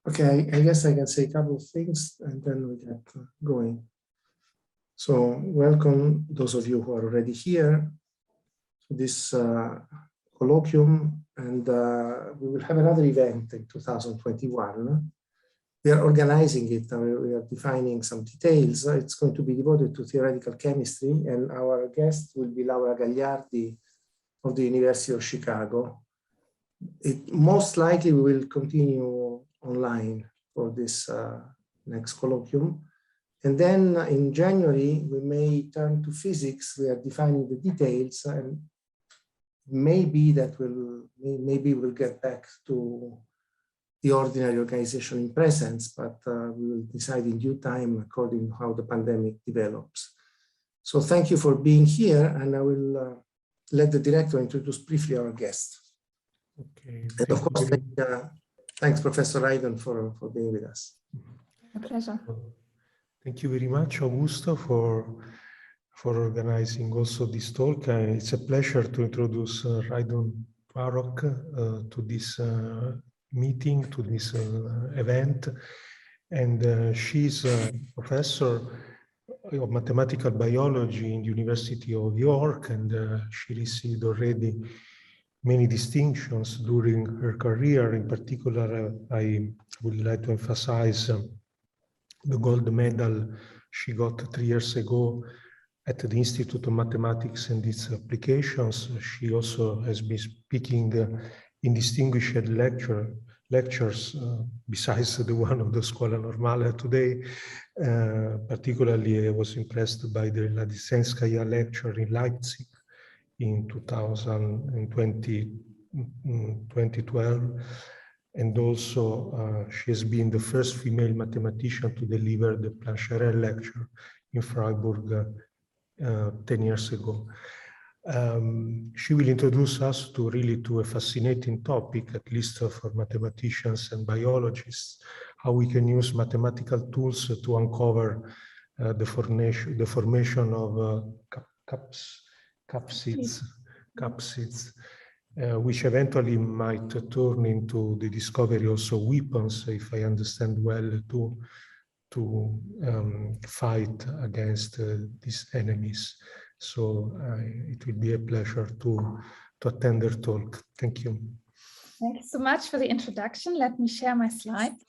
Okay, I guess I can say a couple of things and then we get going. So welcome those of you who are already here to this colloquium, and we will have another event in 2021. We are organizing it, we are defining some details. It's going to be devoted to theoretical chemistry, and our guest will be Laura Gagliardi of the University of Chicago. Most likely we will continue online for this next colloquium. And then in January, we may turn to physics. We are defining the details, and maybe we'll get back to the ordinary organization in presence, but we will decide in due time according to how the pandemic develops. So thank you for being here, and I will let the director introduce briefly our guest. Okay. And of course, thanks, Professor Reidun, for being with us. A pleasure. Thank you very much, Augusto, for organizing also this talk. It's a pleasure to introduce Reidun Twarock to this meeting, to this event. And she's a professor of mathematical biology in the University of York, and she received already many distinctions during her career. In particular, I would like to emphasize the gold medal she got 3 years ago at the Institute of Mathematics and its Applications. She also has been speaking in distinguished lectures besides the one of the Scuola Normale today. Particularly, I was impressed by the Ladisenskaya lecture in Leipzig in 2012. And also, she has been the first female mathematician to deliver the Plancherel lecture in Freiburg 10 years ago. She will introduce us to a fascinating topic, at least for mathematicians and biologists, how we can use mathematical tools to uncover the formation of capsids, which eventually might turn into the discovery also weapons, if I understand well, to fight against these enemies. So it will be a pleasure to attend their talk. Thank you. Thank you so much for the introduction. Let me share my slides.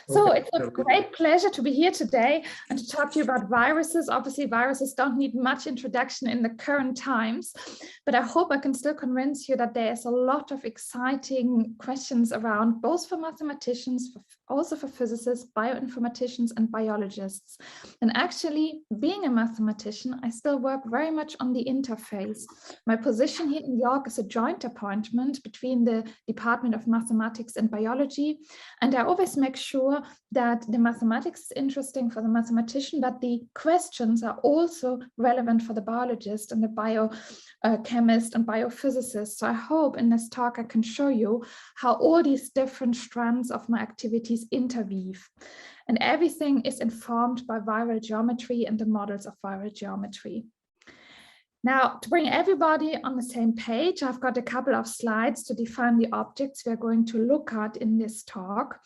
So it's a great pleasure to be here today and to talk to you about viruses. Obviously, viruses don't need much introduction in the current times, but I hope I can still convince you that there's a lot of exciting questions around, both for mathematicians, also for physicists, bioinformaticians, and biologists. And actually, being a mathematician, I still work very much on the interface. My position here in York is a joint appointment between the Department of Mathematics and Biology, and I always make sure that the mathematics is interesting for the mathematician, but the questions are also relevant for the biologist and the biochemist and biophysicist. So I hope in this talk I can show you how all these different strands of my activities interweave. And everything is informed by viral geometry and the models of viral geometry. Now, to bring everybody on the same page, I've got a couple of slides to define the objects we are going to look at in this talk.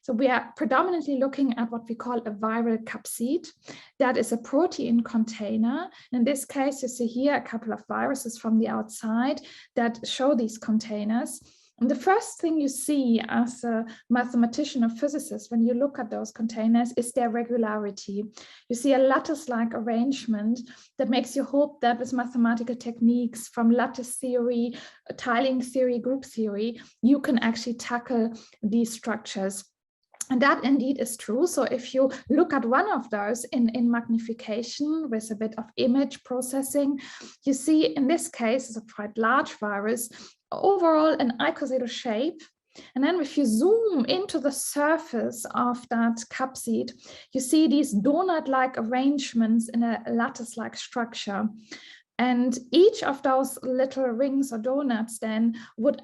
So we are predominantly looking at what we call a viral capsid. That is a protein container. In this case, you see here a couple of viruses from the outside that show these containers. And the first thing you see as a mathematician or physicist when you look at those containers is their regularity. You see a lattice-like arrangement that makes you hope that with mathematical techniques from lattice theory, tiling theory, group theory, you can actually tackle these structures. And that indeed is true. So if you look at one of those in magnification with a bit of image processing, you see in this case, it's a quite large virus, overall an icosahedral shape. And then if you zoom into the surface of that capsid, you see these donut-like arrangements in a lattice-like structure. And each of those little rings or donuts then would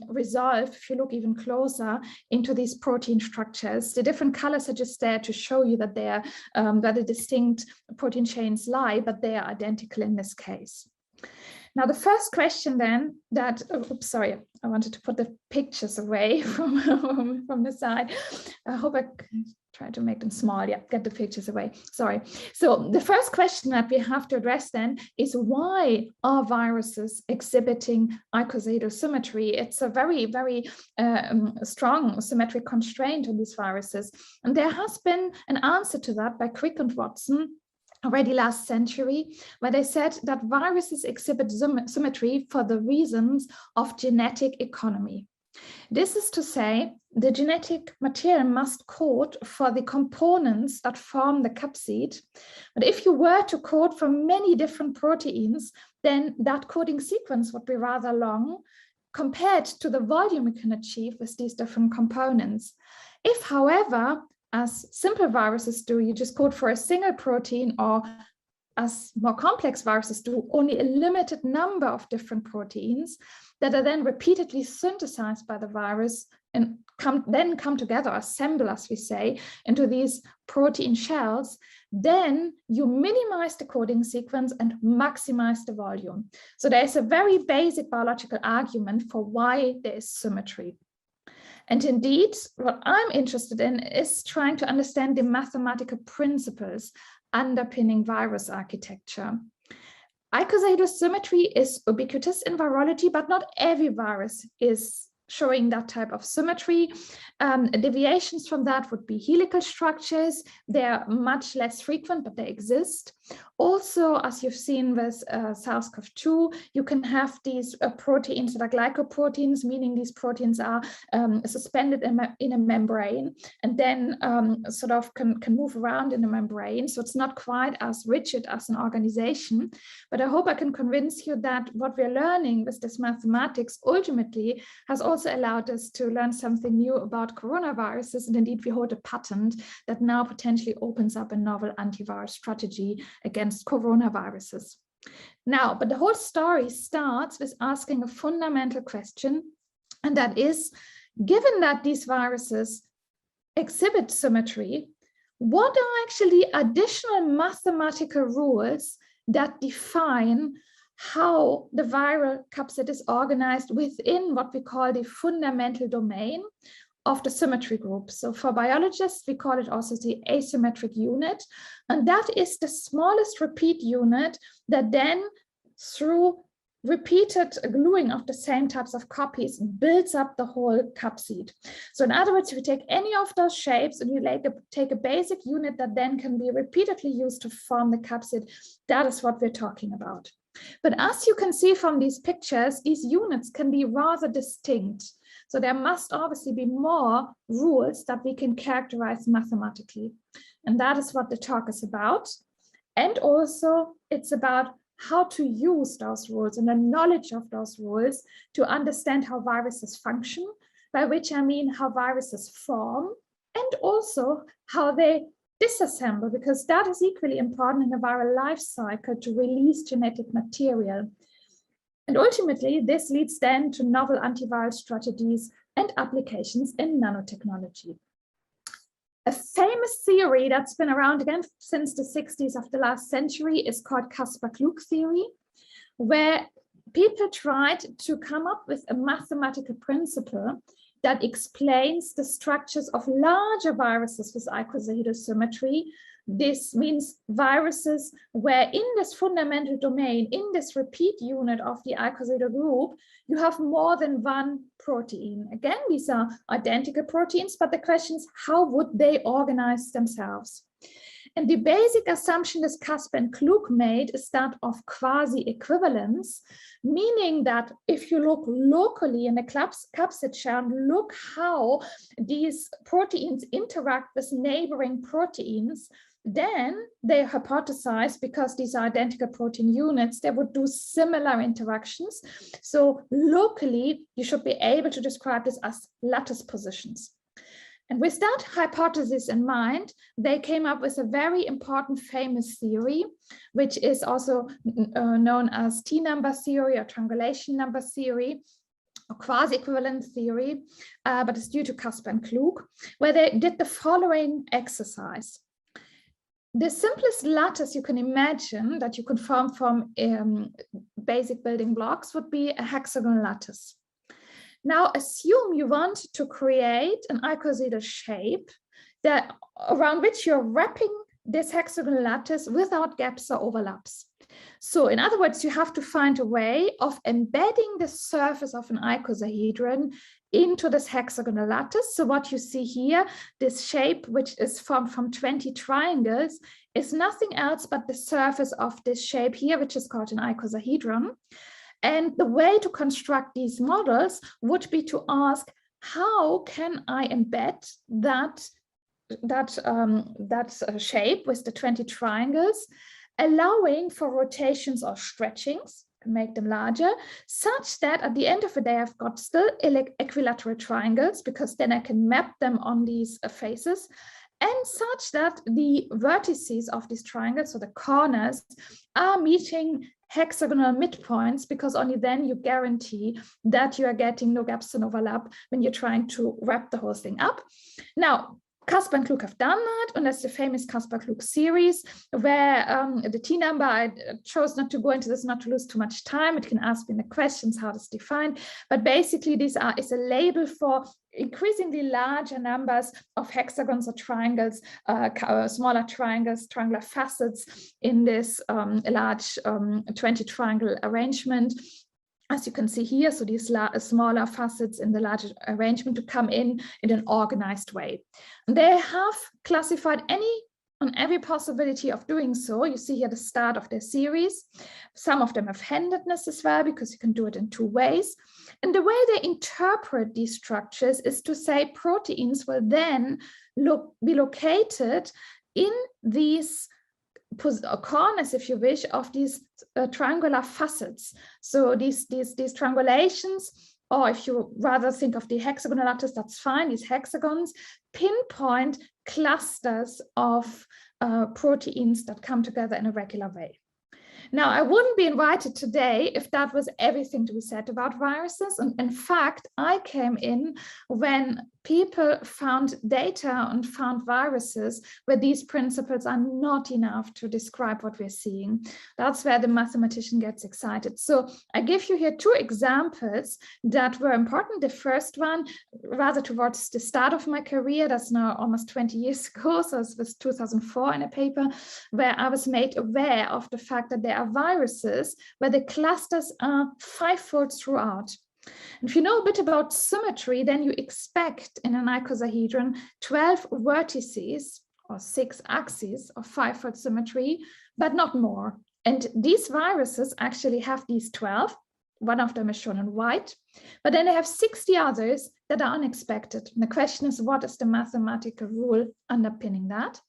resolve, if you look even closer, into these protein structures. The different colors are just there to show you that they're where the distinct protein chains lie, but they are identical in this case. Now, the first question then that, oops, sorry, I wanted to put the pictures away from the side. I hope I can try to make them small. Yeah, get the pictures away. Sorry. So the first question that we have to address then is, why are viruses exhibiting icosahedral symmetry? It's a very, very strong symmetric constraint on these viruses. And there has been an answer to that by Crick and Watson already last century, where they said that viruses exhibit symmetry for the reasons of genetic economy. This is to say, the genetic material must code for the components that form the capsid. But if you were to code for many different proteins, then that coding sequence would be rather long compared to the volume you can achieve with these different components. If, however, as simple viruses do, you just code for a single protein, or as more complex viruses do, only a limited number of different proteins that are then repeatedly synthesized by the virus and then come together, assemble, as we say, into these protein shells, then you minimize the coding sequence and maximize the volume. So there's a very basic biological argument for why there is symmetry. And indeed, what I'm interested in is trying to understand the mathematical principles underpinning virus architecture. Icosahedral symmetry is ubiquitous in virology, but not every virus is showing that type of symmetry. Deviations from that would be helical structures. They're much less frequent, but they exist. Also, as you've seen with SARS-CoV-2, you can have these proteins that are glycoproteins, meaning these proteins are suspended in a membrane and then sort of can move around in the membrane. So it's not quite as rigid as an organization. But I hope I can convince you that what we're learning with this mathematics ultimately has also allowed us to learn something new about coronaviruses. And indeed, we hold a patent that now potentially opens up a novel antiviral strategy against coronaviruses. Now, but the whole story starts with asking a fundamental question, and that is, given that these viruses exhibit symmetry, what are actually additional mathematical rules that define how the viral capsid is organized within what we call the fundamental domain of the symmetry group? So for biologists, we call it also the asymmetric unit. And that is the smallest repeat unit that then, through repeated gluing of the same types of copies, builds up the whole capsid. So in other words, if you take any of those shapes and you take a basic unit that then can be repeatedly used to form the capsid, that is what we're talking about. But as you can see from these pictures, these units can be rather distinct. So there must obviously be more rules that we can characterize mathematically. And that is what the talk is about. And also it's about how to use those rules and the knowledge of those rules to understand how viruses function, by which I mean how viruses form, and also how they disassemble, because that is equally important in the viral life cycle to release genetic material. And ultimately, this leads then to novel antiviral strategies and applications in nanotechnology. A famous theory that's been around again since the 60s of the last century is called Kaspakluk Theory, where people tried to come up with a mathematical principle that explains the structures of larger viruses with icosahedral symmetry. This means viruses where in this fundamental domain, in this repeat unit of the icosahedral group, you have more than one protein. Again, these are identical proteins, but the question is, how would they organize themselves? And the basic assumption that Caspar and Klug made is that of quasi-equivalence, meaning that if you look locally in the capsid shell and look how these proteins interact with neighboring proteins, then they hypothesize, because these are identical protein units, they would do similar interactions. So locally, you should be able to describe this as lattice positions. And with that hypothesis in mind, they came up with a very important famous theory, which is also known as T-number theory or triangulation number theory, or quasi-equivalence theory, but it's due to Caspar and Klug, where they did the following exercise. the simplest lattice you can imagine that you could form from basic building blocks would be a hexagonal lattice. Now assume you want to create an icosahedral shape that around which you're wrapping this hexagonal lattice without gaps or overlaps. So in other words, you have to find a way of embedding the surface of an icosahedron into this hexagonal lattice. So what you see here, this shape, which is formed from 20 triangles, is nothing else but the surface of this shape here, which is called an icosahedron. And the way to construct these models would be to ask, how can I embed that shape with the 20 triangles, allowing for rotations or stretchings, make them larger, such that at the end of the day, I've got still equilateral triangles, because then I can map them on these faces, and such that the vertices of these triangles, so the corners, are meeting hexagonal midpoints, because only then you guarantee that you are getting no gaps and overlap when you're trying to wrap the whole thing up. Now, Caspar and Klug have done that, and that's the famous Kaspakluk series, where the T number, I chose not to go into this, not to lose too much time. It can ask me in the questions how it's defined, but basically this is a label for increasingly larger numbers of hexagons or triangles, smaller triangles, triangular facets in this large 20 triangle arrangement. As you can see here, so these smaller facets in the larger arrangement to come in an organized way. And they have classified on every possibility of doing so. You see here the start of their series. Some of them have handedness as well, because you can do it in two ways. And the way they interpret these structures is to say proteins will then be located in these corners, if you wish, of these triangular facets. So these triangulations, or if you rather think of the hexagonal lattice, that's fine. These hexagons pinpoint clusters of proteins that come together in a regular way. Now, I wouldn't be invited today if that was everything to be said about viruses. And in fact, I came in when people found data and found viruses where these principles are not enough to describe what we're seeing. That's where the mathematician gets excited. So I give you here two examples that were important. The first one, rather towards the start of my career, that's now almost 20 years ago, so it was 2004 in a paper, where I was made aware of the fact that there are viruses where the clusters are fivefold throughout. And if you know a bit about symmetry, then you expect in an icosahedron 12 vertices or 6 axes of fivefold symmetry, but not more. And these viruses actually have these 12. One of them is shown in white, but then they have 60 others that are unexpected. And the question is, what is the mathematical rule underpinning that?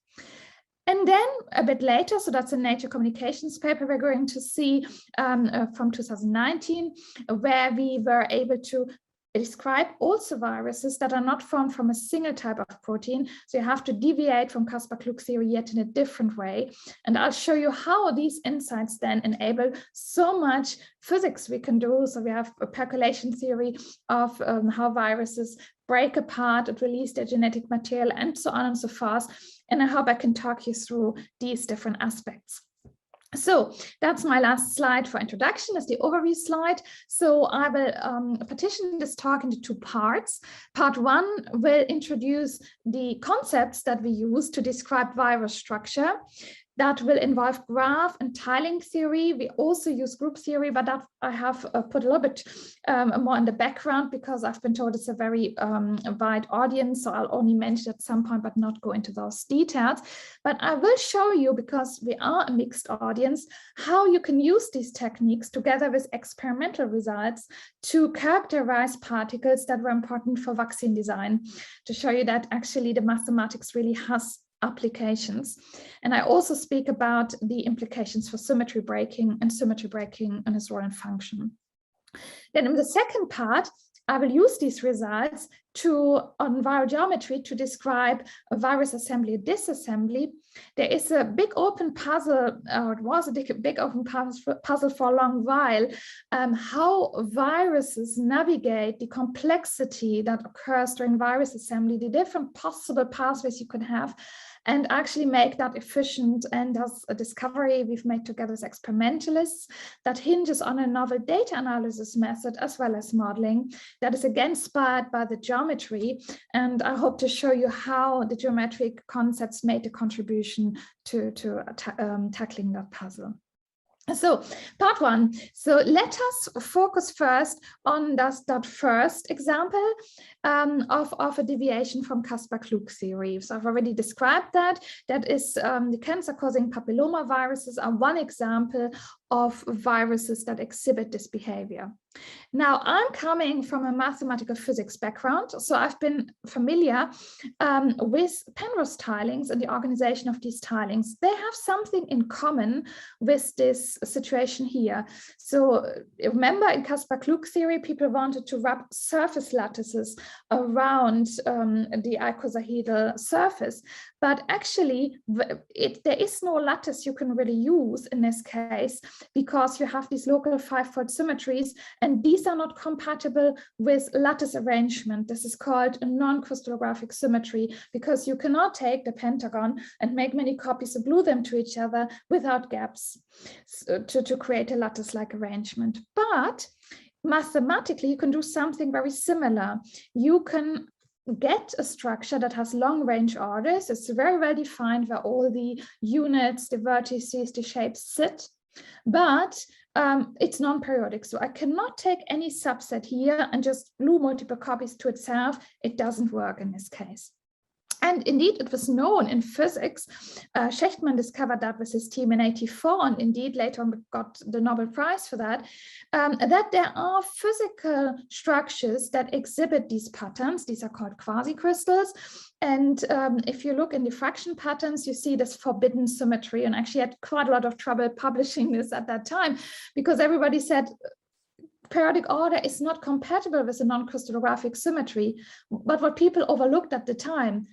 And then a bit later, so that's a Nature Communications paper we're going to see from 2019, where we were able to describe also viruses that are not formed from a single type of protein. So you have to deviate from Kaspakluk theory yet in a different way. And I'll show you how these insights then enable so much physics we can do. So we have a percolation theory of how viruses break apart and release their genetic material and so on and so forth. And I hope I can talk you through these different aspects. So that's my last slide for introduction. That's the overview slide. So I will partition this talk into two parts. Part one will introduce the concepts that we use to describe virus structure. That will involve graph and tiling theory. We also use group theory, but that I have put a little bit more in the background because I've been told it's a very wide audience. So I'll only mention at some point, but not go into those details. But I will show you, because we are a mixed audience, how you can use these techniques together with experimental results to characterize particles that were important for vaccine design, to show you that actually the mathematics really has applications. And I also speak about the implications for symmetry breaking and its role and function. Then in the second part, I will use these results on viral geometry to describe a virus assembly, disassembly, there is a big open puzzle, or it was a big open puzzle for a long while, how viruses navigate the complexity that occurs during virus assembly, the different possible pathways you can have, and actually make that efficient. And that's a discovery we've made together with experimentalists that hinges on a novel data analysis method as well as modeling that is again inspired by the geometry. And I hope to show you how the geometric concepts made a contribution to tackling that puzzle. So part one, so let us focus first on that first example of a deviation from Caspar Klug theory. So I've already described that. That is the cancer-causing papilloma viruses are one example of viruses that exhibit this behavior. Now, I'm coming from a mathematical physics background, so I've been familiar with Penrose tilings and the organization of these tilings. They have something in common with this situation here. So remember, in Kaspakluk theory, people wanted to wrap surface lattices around the icosahedral surface, but actually there is no lattice you can really use in this case, because you have these local 5-fold symmetries, and these are not compatible with lattice arrangement. This is called a non-crystallographic symmetry, because you cannot take the pentagon and make many copies and glue them to each other without gaps to create a lattice-like arrangement. But mathematically, you can do something very similar. You can get a structure that has long-range orders. It's very well defined where all the units, the vertices, the shapes sit, but it's non-periodic. So I cannot take any subset here and just glue multiple copies to itself. It doesn't work in this case. And indeed, it was known in physics. Shechtman discovered that with his team in '84, and indeed later on got the Nobel Prize for that, that there are physical structures that exhibit these patterns. These are called quasi crystals. And if you look in diffraction patterns, you see this forbidden symmetry. And actually had quite a lot of trouble publishing this at that time, because everybody said, periodic order is not compatible with a non-crystallographic symmetry. But what people overlooked at the time,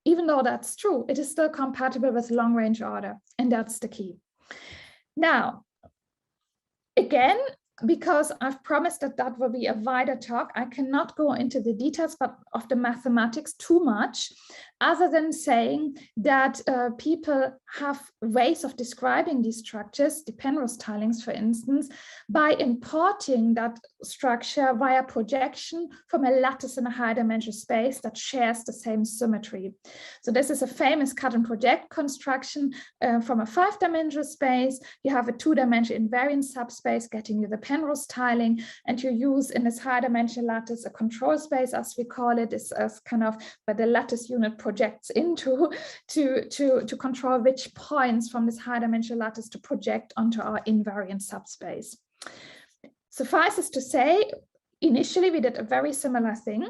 even though that's true, it is still compatible with long-range order, and that's the key. Now, again, because I've promised that that will be a wider talk, I cannot go into the details of the mathematics too much, other than saying that people have ways of describing these structures, the Penrose tilings, for instance, by importing that structure via projection from a lattice in a high-dimensional space that shares the same symmetry. So this is a famous cut and project construction from a 5-dimensional space. You have a 2-dimensional invariant subspace getting you the Penrose tiling, and you use in this high-dimensional lattice a control space, as we call it, is as kind of where the lattice unit projects into to control which points from this high-dimensional lattice to project onto our invariant subspace. Suffices to say, initially we did a very similar thing.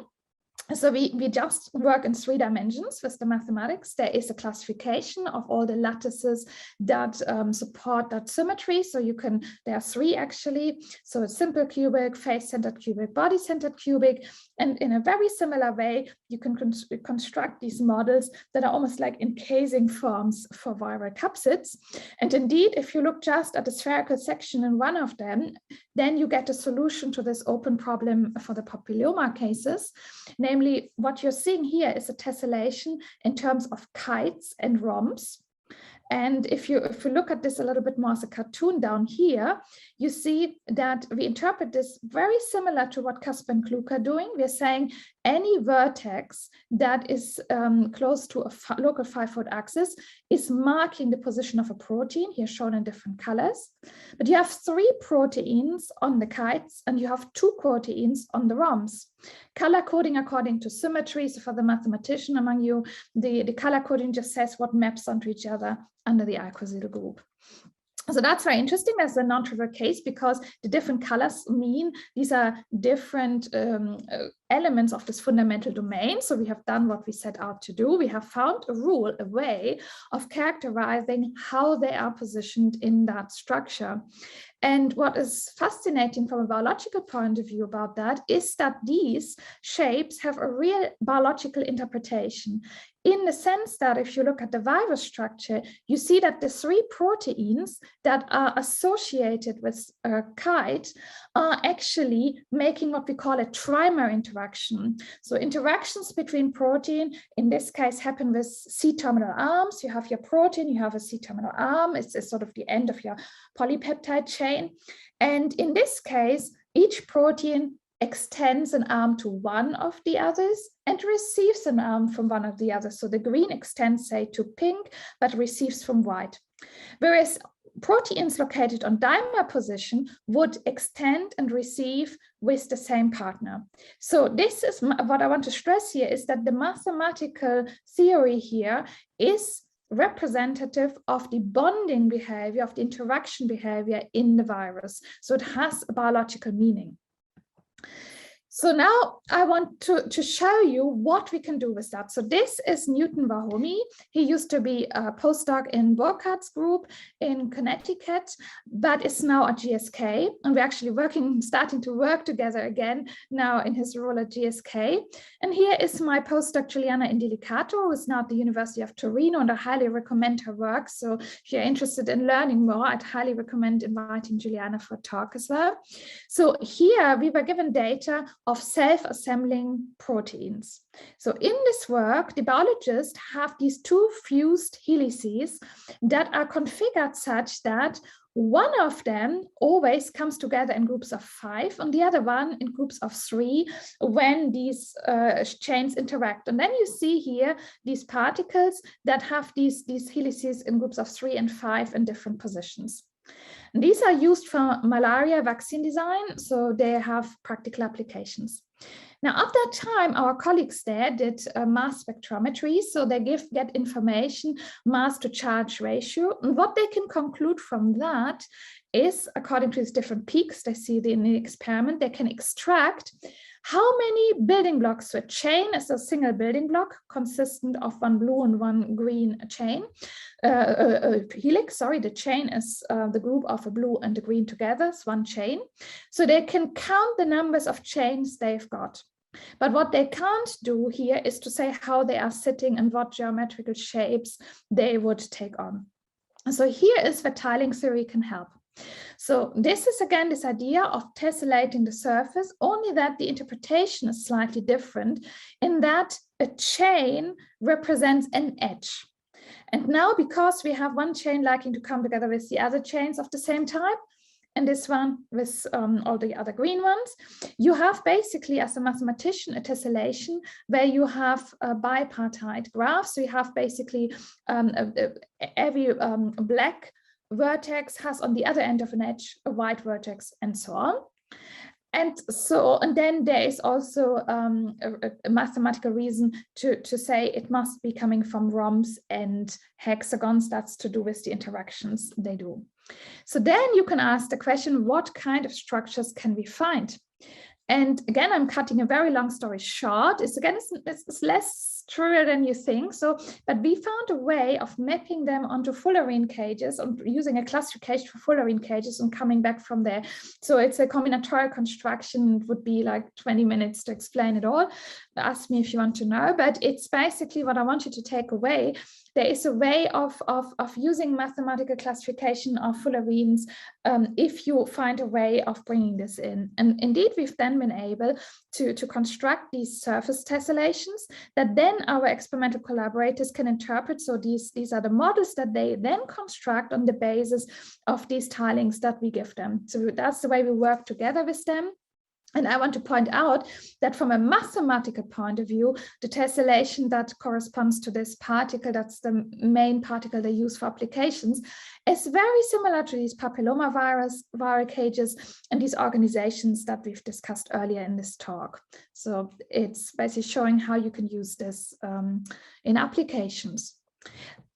So we just work in 3 dimensions with the mathematics. There is a classification of all the lattices that support that symmetry. So you can, there are 3 actually. So a simple cubic, face-centered cubic, body-centered cubic. And in a very similar way, you can construct these models that are almost like encasing forms for viral capsids. And indeed, if you look just at the spherical section in one of them, then you get a solution to this open problem for the papilloma cases. Namely, what you're seeing here is a tessellation in terms of kites and rhombs. And if you look at this a little bit more as a cartoon down here, you see that we interpret this very similar to what Caspar and Klug are doing. We're saying any vertex that is close to a local 5-fold axis is marking the position of a protein, here shown in different colors. But you have 3 proteins on the kites, and you have 2 proteins on the rhombs. Color coding according to symmetry. So for the mathematician among you, the color coding just says what maps onto each other under the icosahedral group. So that's very interesting. That's a non-trivial case, because the different colors mean these are different elements of this fundamental domain. So we have done what we set out to do. We have found a rule, a way of characterizing how they are positioned in that structure. And what is fascinating from a biological point of view about that is that these shapes have a real biological interpretation, in the sense that if you look at the virus structure, you see that the 3 proteins that are associated with a kite are actually making what we call a trimer interaction. So interactions between protein, in this case, happen with C-terminal arms. You have your protein, you have a C-terminal arm. It's sort of the end of your polypeptide chain. And in this case, each protein extends an arm to one of the others and receives an arm from one of the others. So the green extends, say, to pink, but receives from white. Whereas proteins located on dimer position would extend and receive with the same partner. So this is what I want to stress here, is that the mathematical theory here is representative of the bonding behavior, of the interaction behavior in the virus. So it has a biological meaning. So now I want to show you what we can do with that. So this is Newton Wahomey. He used to be a postdoc in Burkhart's group in Connecticut, but is now at GSK. And we're actually starting to work together again now in his role at GSK. And here is my postdoc, Giuliana Indelicato, who is now at the University of Torino, and I highly recommend her work. So if you're interested in learning more, I'd highly recommend inviting Giuliana for a talk as well. So here we were given data of self-assembling proteins. So in this work, the biologists have these 2 fused helices that are configured such that one of them always comes together in groups of 5 and the other one in groups of 3 when these chains interact. And then you see here these particles that have these helices in groups of 3 and 5 in different positions. And these are used for malaria vaccine design, so they have practical applications. Now, at that time, our colleagues there did mass spectrometry, so they get information, mass to charge ratio, and what they can conclude from that is, according to these different peaks they see in the experiment, they can extract how many building blocks. So a chain is a single building block consistent of 1 blue and 1 green chain. Helix, sorry, the chain is the group of a blue and a green together, it's 1 chain. So they can count the numbers of chains they've got. But what they can't do here is to say how they are sitting and what geometrical shapes they would take on. So here is where tiling theory can help. So this is again this idea of tessellating the surface, only that the interpretation is slightly different in that a chain represents an edge. And now, because we have 1 chain liking to come together with the other chains of the same type, and this one with all the other green ones, you have basically, as a mathematician, a tessellation where you have a bipartite graph. So you have basically every black vertex has on the other end of an edge a white vertex, and so on. And then there is also a mathematical reason to say it must be coming from rhombs and hexagons. That's to do with the interactions they do. So then you can ask the question, what kind of structures can we find? And again, I'm cutting a very long story short. It's less trivial than you think. But we found a way of mapping them onto fullerene cages and using a classification for fullerene cages and coming back from there. So it's a combinatorial construction. It would be like 20 minutes to explain it all. Ask me if you want to know, but it's basically what I want you to take away. There is a way of using mathematical classification of fullerenes if you find a way of bringing this in. And indeed, we've then been able to construct these surface tessellations that then our experimental collaborators can interpret. So these are the models that they then construct on the basis of these tilings that we give them. So that's the way we work together with them. And I want to point out that from a mathematical point of view, the tessellation that corresponds to this particle, that's the main particle they use for applications, is very similar to these papillomavirus cages and these organizations that we've discussed earlier in this talk. So it's basically showing how you can use this in applications.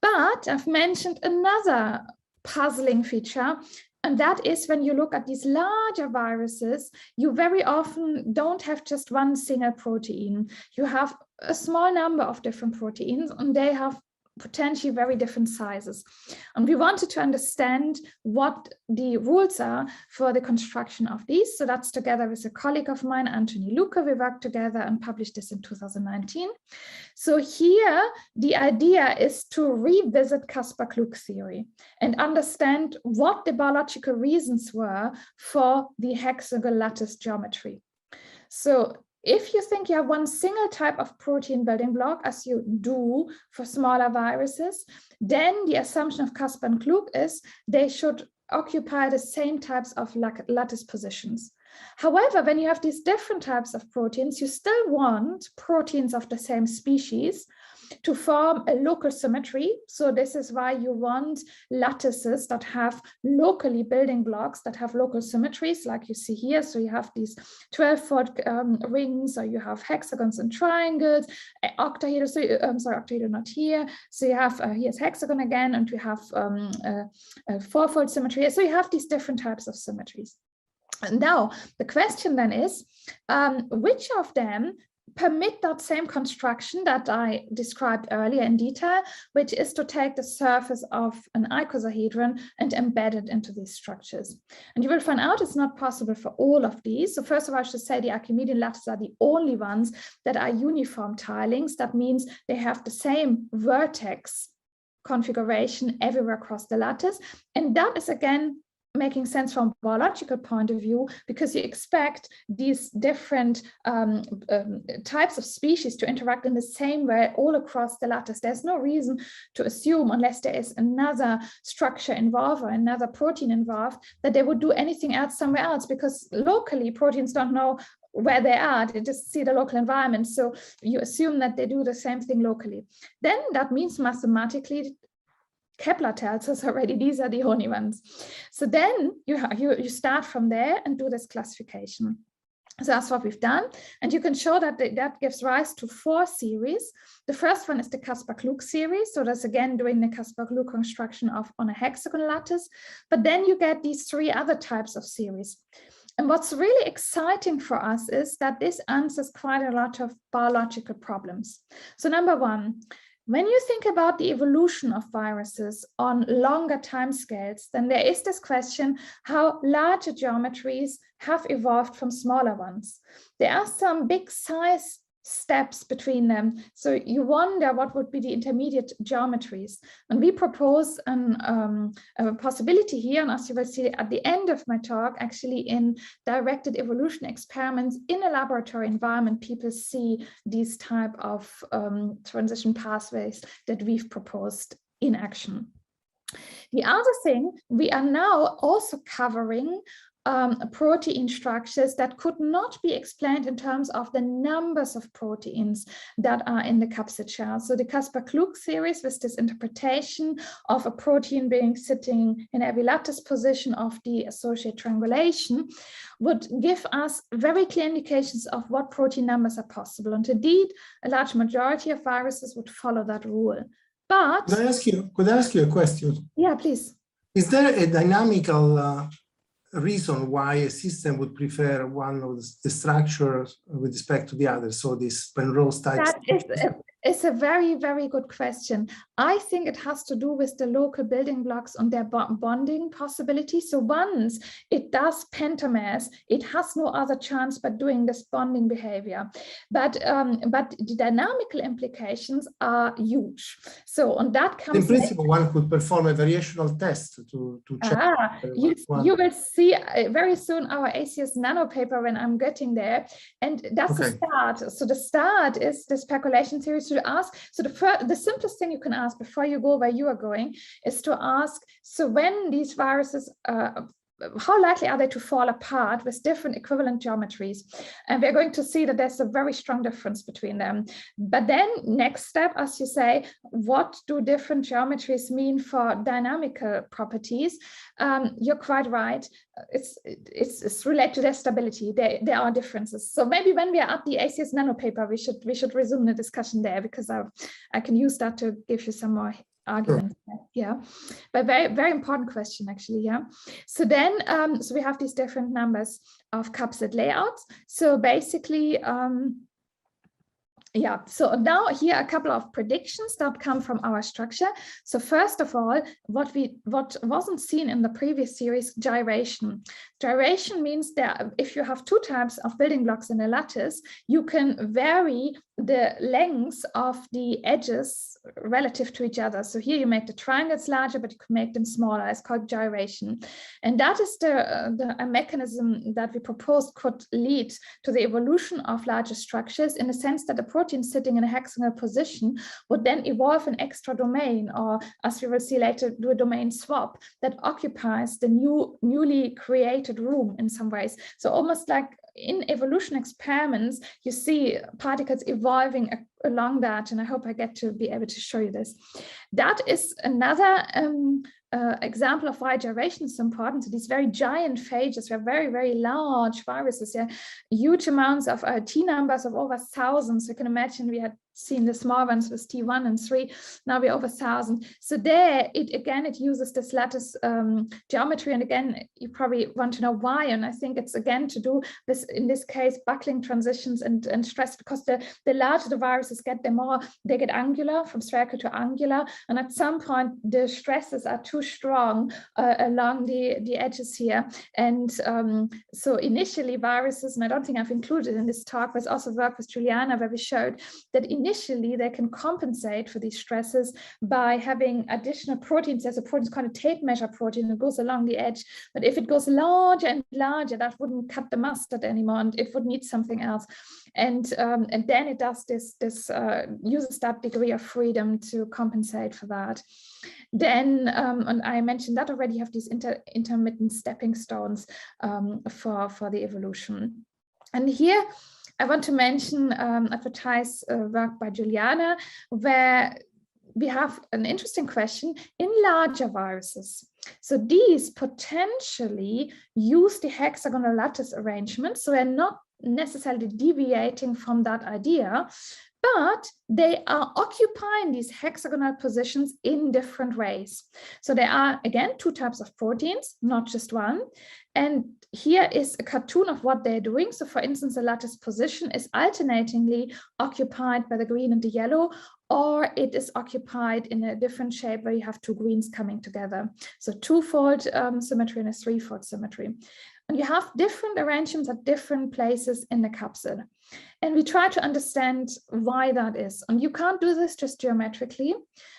But I've mentioned another puzzling feature, and that is when you look at these larger viruses, you very often don't have just 1 single protein. You have a small number of different proteins, and they have potentially very different sizes. And we wanted to understand what the rules are for the construction of these. So that's together with a colleague of mine, Anthony Luca, we worked together and published this in 2019. So here, the idea is to revisit Kaspakluk theory and understand what the biological reasons were for the hexagonal lattice geometry. So if you think you have one single type of protein building block, as you do for smaller viruses, then the assumption of Caspar Klug is they should occupy the same types of lattice positions. However, when you have these different types of proteins, you still want proteins of the same species to form a local symmetry. So this is why you want lattices that have locally building blocks that have local symmetries, like you see here. So you have these 12-fold rings, or you have hexagons and triangles, octahedral. So sorry, octahedral not here. So you have here's hexagon again, and we have a four-fold symmetry. So you have these different types of symmetries. And now the question then is, which of them permit that same construction that I described earlier in detail, which is to take the surface of an icosahedron and embed it into these structures. And you will find out it's not possible for all of these. So first of all, I should say the Archimedean lattices are the only ones that are uniform tilings. That means they have the same vertex configuration everywhere across the lattice. And that is again making sense from a biological point of view, because you expect these different types of species to interact in the same way all across the lattice. There's no reason to assume, unless there is another structure involved or another protein involved, that they would do anything else somewhere else, because locally proteins don't know where they are, they just see the local environment. So you assume that they do the same thing locally. Then that means mathematically, Kepler tells us already these are the only ones. So then you start from there and do this classification. So that's what we've done. And you can show that that gives rise to 4 series. The first one is the Kaspakluk series. So that's again doing the Kaspakluk construction on a hexagon lattice. But then you get these 3 other types of series. And what's really exciting for us is that this answers quite a lot of biological problems. So number one, when you think about the evolution of viruses on longer timescales, then there is this question how larger geometries have evolved from smaller ones. There are some big size steps between them. So you wonder what would be the intermediate geometries. And we propose a possibility here, and as you will see at the end of my talk, actually in directed evolution experiments in a laboratory environment, people see these type of transition pathways that we've proposed in action. The other thing, we are now also covering protein structures that could not be explained in terms of the numbers of proteins that are in the capsid shell. So the Kaspakluk theories, with this interpretation of a protein being sitting in every lattice position of the associated triangulation, would give us very clear indications of what protein numbers are possible. And indeed, a large majority of viruses would follow that rule. But could I ask you a question? Yeah, please. Is there a dynamical reason why a system would prefer one of the structures with respect to the other? So this Penrose type. It's a very, very good question. I think it has to do with the local building blocks and their bonding possibility. So once it does pentamers, it has no other chance but doing this bonding behavior. But the dynamical implications are huge. So on that comes. In principle, one could perform a variational test to check. You will see very soon our ACS nano paper when I'm getting there, and that's the start. So the start is the speculation theory. To ask, so the simplest thing you can ask before you go where you are going is to ask, so when these viruses, how likely are they to fall apart with different equivalent geometries? And we're going to see that there's a very strong difference between them. But then next step, as you say, what do different geometries mean for dynamical properties? You're quite right. It's related to their stability. There are differences. So maybe when we are at the ACS nano paper, we should resume the discussion there, because I can use that to give you some more arguments. Sure. Yeah, but very, very important question actually. Yeah. So then, so we have these different numbers of capsid layouts. So basically, Yeah, so now here are a couple of predictions that come from our structure. So first of all, what wasn't seen in the previous series, gyration. Gyration means that if you have two types of building blocks in a lattice, you can vary the lengths of the edges relative to each other. So here you make the triangles larger, but you can make them smaller. It's called gyration. And that is a mechanism that we proposed could lead to the evolution of larger structures, in the sense that the protein sitting in a hexagonal position would then evolve an extra domain, or as we will see later, do a domain swap that occupies the newly created room in some ways. So almost like in evolution experiments, you see particles evolving along that, and I hope I get to be able to show you this. That is another example of why gyration is important. So these very giant phages were very, very large viruses, yeah, huge amounts of T numbers of over thousands. You can imagine we had seen the small ones with T1 and 3, now we're over 1,000. So there, it uses this lattice geometry, and again, you probably want to know why, and I think it's again to do with, in this case, buckling transitions and stress, because the larger the viruses get, the more they get angular, from spherical to angular, and at some point the stresses are too strong along the edges here. And so initially viruses, and I don't think I've included in this talk, but also work with Juliana where we showed that initially they can compensate for these stresses by having additional proteins. There's a protein called a tape measure protein that goes along the edge, but if it goes larger and larger, that wouldn't cut the mustard anymore, and it would need something else. And then it does this uses that degree of freedom to compensate for that. Then, and I mentioned that already, you have these intermittent stepping stones for the evolution. And here I want to mention advertise work by Juliana, where we have an interesting question in larger viruses. So these potentially use the hexagonal lattice arrangement, so they're not necessarily deviating from that idea, but they are occupying these hexagonal positions in different ways. So there are, again, two types of proteins, not just one. And here is a cartoon of what they're doing. So for instance, the lattice position is alternatingly occupied by the green and the yellow, or it is occupied in a different shape where you have two greens coming together. So twofold symmetry and a threefold symmetry. And you have different arrangements at different places in the capsid. And we try to understand why that is. And you can't do this just geometrically.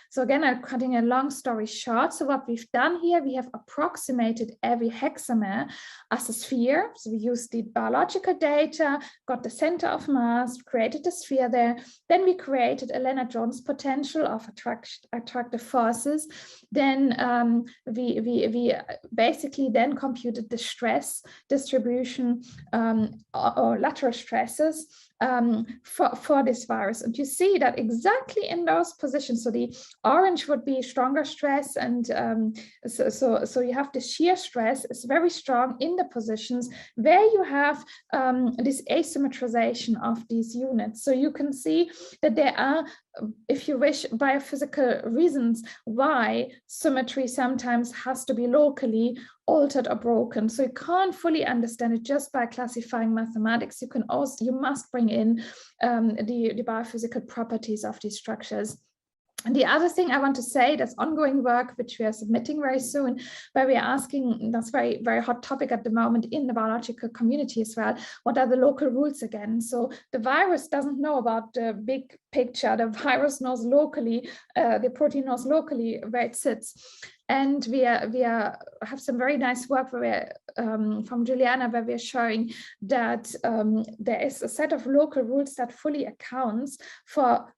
So again, I'm cutting a long story short. So what we've done here, we have approximated every hexamer as a sphere. So we used the biological data, got the center of mass, created the sphere there. Then we created a Lennard-Jones potential of attractive forces. Then we basically then computed the stress distribution or lateral stresses for this virus. And you see that exactly in those positions. So the orange would be stronger stress, and so you have the shear stress is very strong in the positions where you have this asymmetrization of these units. So you can see that there are, if you wish, biophysical reasons why symmetry sometimes has to be locally altered or broken. So you can't fully understand it just by classifying mathematics. You must bring in the biophysical properties of these structures. And the other thing I want to say, that's ongoing work, which we are submitting very soon, where we are asking, that's very, very hot topic at the moment in the biological community as well, what are the local rules again? So the virus doesn't know about the big picture. The virus knows locally, the protein knows locally where it sits. And we have some very nice work where from Juliana, where we are showing that there is a set of local rules that fully accounts for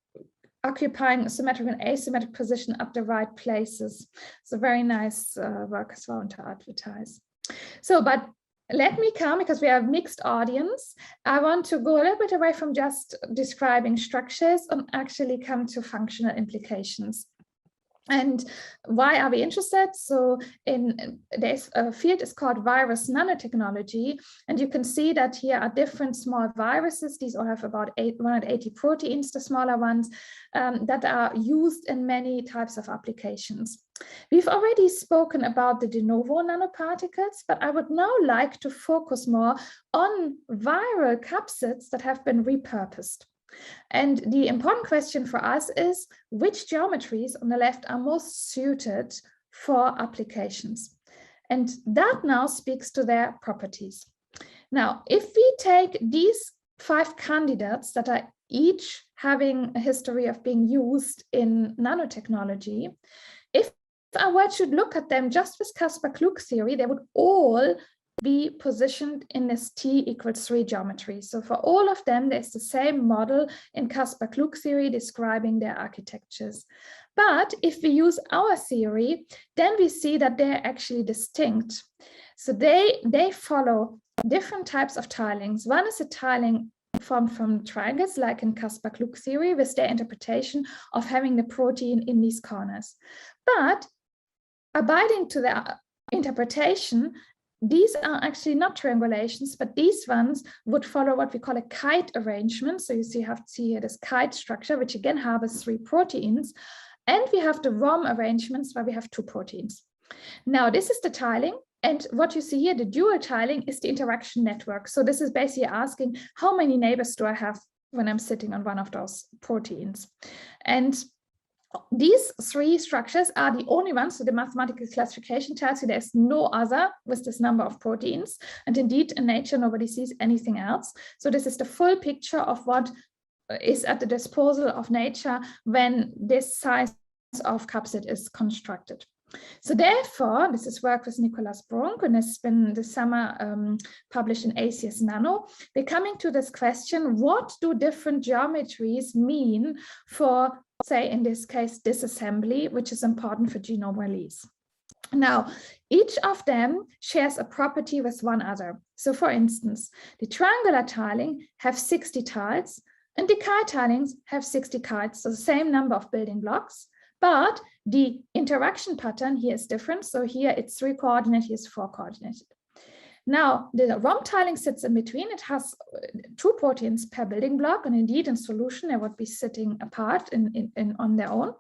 occupying a symmetric and asymmetric position at the right places. So very nice work as well to advertise. So, but let me come, because we have a mixed audience, I want to go a little bit away from just describing structures and actually come to functional implications. And why are we interested? So this field is called virus nanotechnology, and you can see that here are different small viruses. These all have about 180 proteins, the smaller ones, that are used in many types of applications. We've already spoken about the de novo nanoparticles, but I would now like to focus more on viral capsids that have been repurposed. And the important question for us is which geometries on the left are most suited for applications. And that now speaks to their properties. Now, if we take these 5 candidates that are each having a history of being used in nanotechnology, if I were to look at them just with Kaspakluk theory, they would all be positioned in this T=3 geometry. So for all of them, there's the same model in Kaspakluk theory describing their architectures. But if we use our theory, then we see that they're actually distinct. So they follow different types of tilings. One is a tiling formed from triangles, like in Kaspakluk theory, with their interpretation of having the protein in these corners. But abiding to the interpretation, these are actually not triangulations, but these ones would follow what we call a kite arrangement. So you see here this kite structure, which again harbors 3 proteins. And we have the ROM arrangements where we have 2 proteins. Now, this is the tiling. And what you see here, the dual tiling, is the interaction network. So this is basically asking how many neighbors do I have when I'm sitting on one of those proteins. And these 3 structures are the only ones, so the mathematical classification tells you there's no other with this number of proteins. And indeed, in nature, nobody sees anything else. So this is the full picture of what is at the disposal of nature when this size of capsid is constructed. So therefore, this is work with Nicolas Brunk, and it's been this summer published in ACS Nano. We're coming to this question: what do different geometries mean for, say, in this case, disassembly, which is important for genome release? Now, each of them shares a property with one other. So for instance, the triangular tiling have 60 tiles, and the kite tilings have 60 kites, so the same number of building blocks. But the interaction pattern here is different. So here it's 3 coordinate, here's 4 coordinated. Now, the ROM tiling sits in between. It has 2 proteins per building block, and indeed in solution, they would be sitting apart on their own.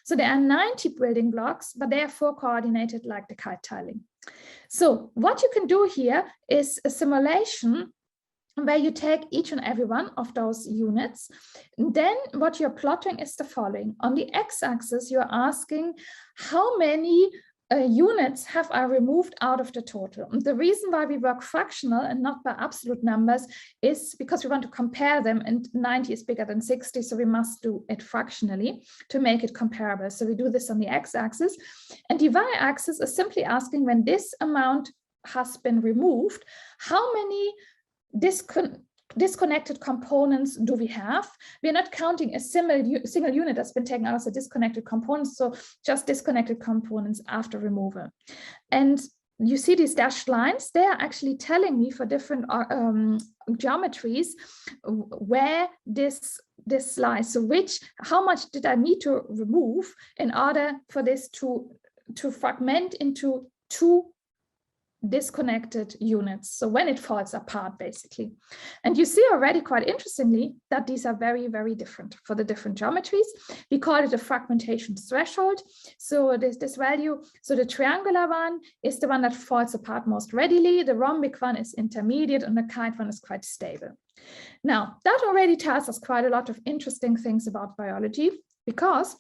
So there are 90 building blocks, but they are 4 coordinated like the kite tiling. So what you can do here is a simulation where you take each and every one of those units. And then what you're plotting is the following. On the x-axis, you're asking how many units have I removed out of the total. And the reason why we work fractional and not by absolute numbers is because we want to compare them, and 90 is bigger than 60, so we must do it fractionally to make it comparable. So we do this on the x-axis, and the y-axis is simply asking when this amount has been removed, how many disconnected components do we have? We're not counting a single unit that's been taken out as a disconnected component, so just disconnected components after removal. And you see these dashed lines, they are actually telling me for different geometries where this lies. So how much did I need to remove in order for this to fragment into 2 disconnected units, so when it falls apart basically. And you see already quite interestingly that these are very, very different for the different geometries. We call it a fragmentation threshold. So this value, so the triangular one is the one that falls apart most readily, the rhombic one is intermediate, and the kite one is quite stable. Now that already tells us quite a lot of interesting things about biology, because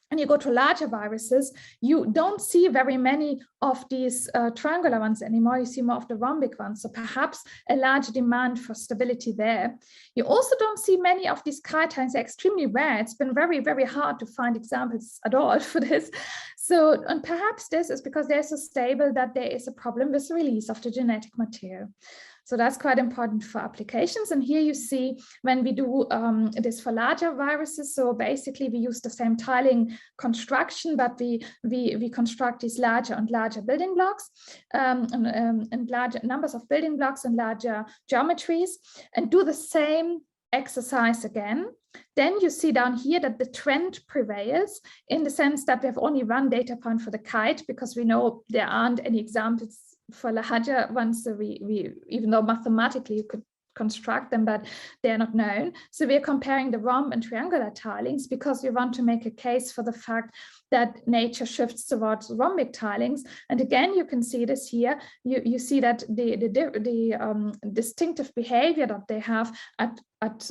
when you go to larger viruses, you don't see very many of these triangular ones anymore. You see more of the rhombic ones. So perhaps a large demand for stability there. You also don't see many of these kite tilings. They're extremely rare. It's been very, very hard to find examples at all for this. So, and perhaps this is because they're so stable that there is a problem with the release of the genetic material. So that's quite important for applications. And here you see when we do this for larger viruses, so basically we use the same tiling construction, but we construct these larger and larger building blocks and larger numbers of building blocks and larger geometries, and do the same exercise again. Then you see down here that the trend prevails in the sense that we have only one data point for the kite, because we know there aren't any examples for larger ones. So we even though mathematically you could construct them, but they're not known. So we're comparing the rhomb and triangular tilings because we want to make a case for the fact that nature shifts towards rhombic tilings. And again, you can see this here. You see that the distinctive behavior that they have at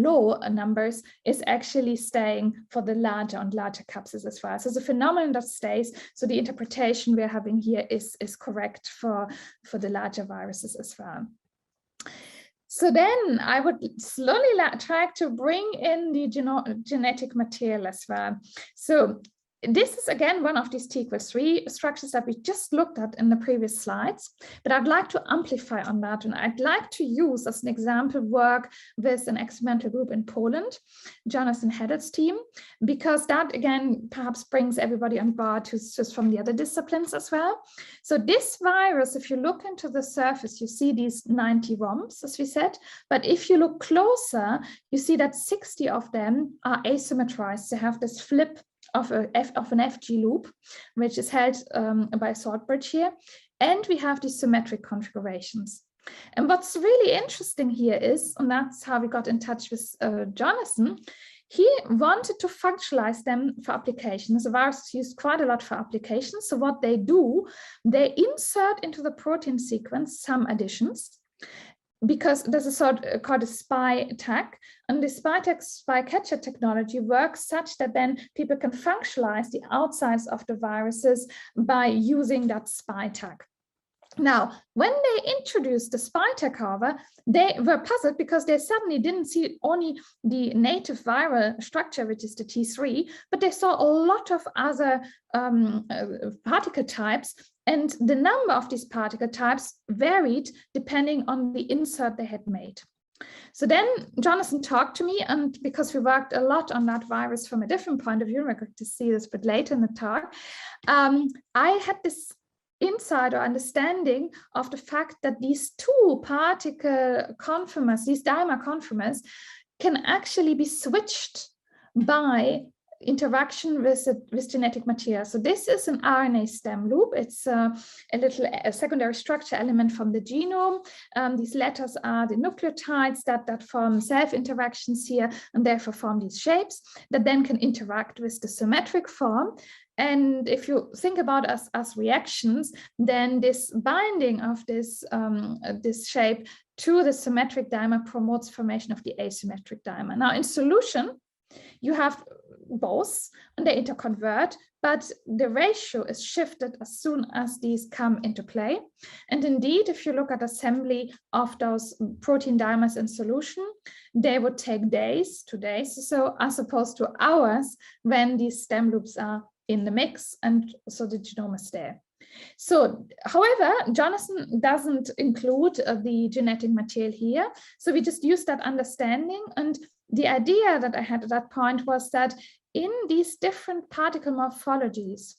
low numbers is actually staying for the larger and larger capsids as well. So the phenomenon that stays, so the interpretation we're having here is correct for the larger viruses as well. So then I would slowly try to bring in the genetic material as well. So this is again one of these T=3 structures that we just looked at in the previous slides, but I'd like to amplify on that, and I'd like to use as an example work with an experimental group in Poland, Jonathan Heddle's team, because that again perhaps brings everybody on board who's just from the other disciplines as well. So this virus, if you look into the surface, you see these 90 rhombs, as we said, but if you look closer, you see that 60 of them are asymmetrized. They have this flip of an FG loop, which is held by a salt bridge here. And we have these symmetric configurations. And what's really interesting here is, and that's how we got in touch with Jonathan, he wanted to functionalize them for applications. The virus is used quite a lot for applications. So what they do, they insert into the protein sequence some additions, because there's a sort called a spy tag, and the spy catcher technology works such that then people can functionalize the outsides of the viruses by using that spy tag. Now, when they introduced the spy tag, however, they were puzzled because they suddenly didn't see only the native viral structure, which is the T3, but they saw a lot of other particle types, and the number of these particle types varied depending on the insert they had made. So then Jonathan talked to me, and because we worked a lot on that virus from a different point of view, we're going to see this a bit later in the talk, I had this insight or understanding of the fact that these two particle conformers, these dimer conformers, can actually be switched by interaction with genetic material. So this is an RNA stem loop. It's a secondary structure element from the genome. These letters are the nucleotides that form self-interactions here, and therefore form these shapes that then can interact with the symmetric form. And if you think about us as reactions, then this binding of this shape to the symmetric dimer promotes formation of the asymmetric dimer. Now in solution, you have both, and they interconvert, but the ratio is shifted as soon as these come into play. And indeed, if you look at assembly of those protein dimers in solution, they would take days, 2 days, so as opposed to hours when these stem loops are in the mix, and so the genome is there. So, however, Jonathan doesn't include the genetic material here, so we just use that understanding. And the idea that I had at that point was that in these different particle morphologies,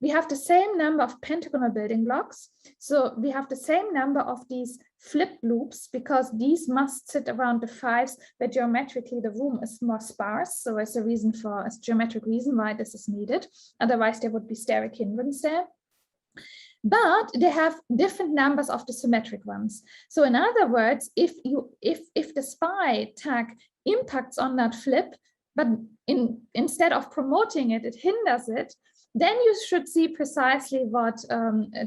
we have the same number of pentagonal building blocks. So we have the same number of these flip loops, because these must sit around the 5s where geometrically the room is more sparse. So it's a geometric reason why this is needed. Otherwise there would be steric hindrance there. But they have different numbers of the symmetric ones. So in other words, if the spy tag impacts on that flip, but instead of promoting it, it hinders it, then you should see precisely what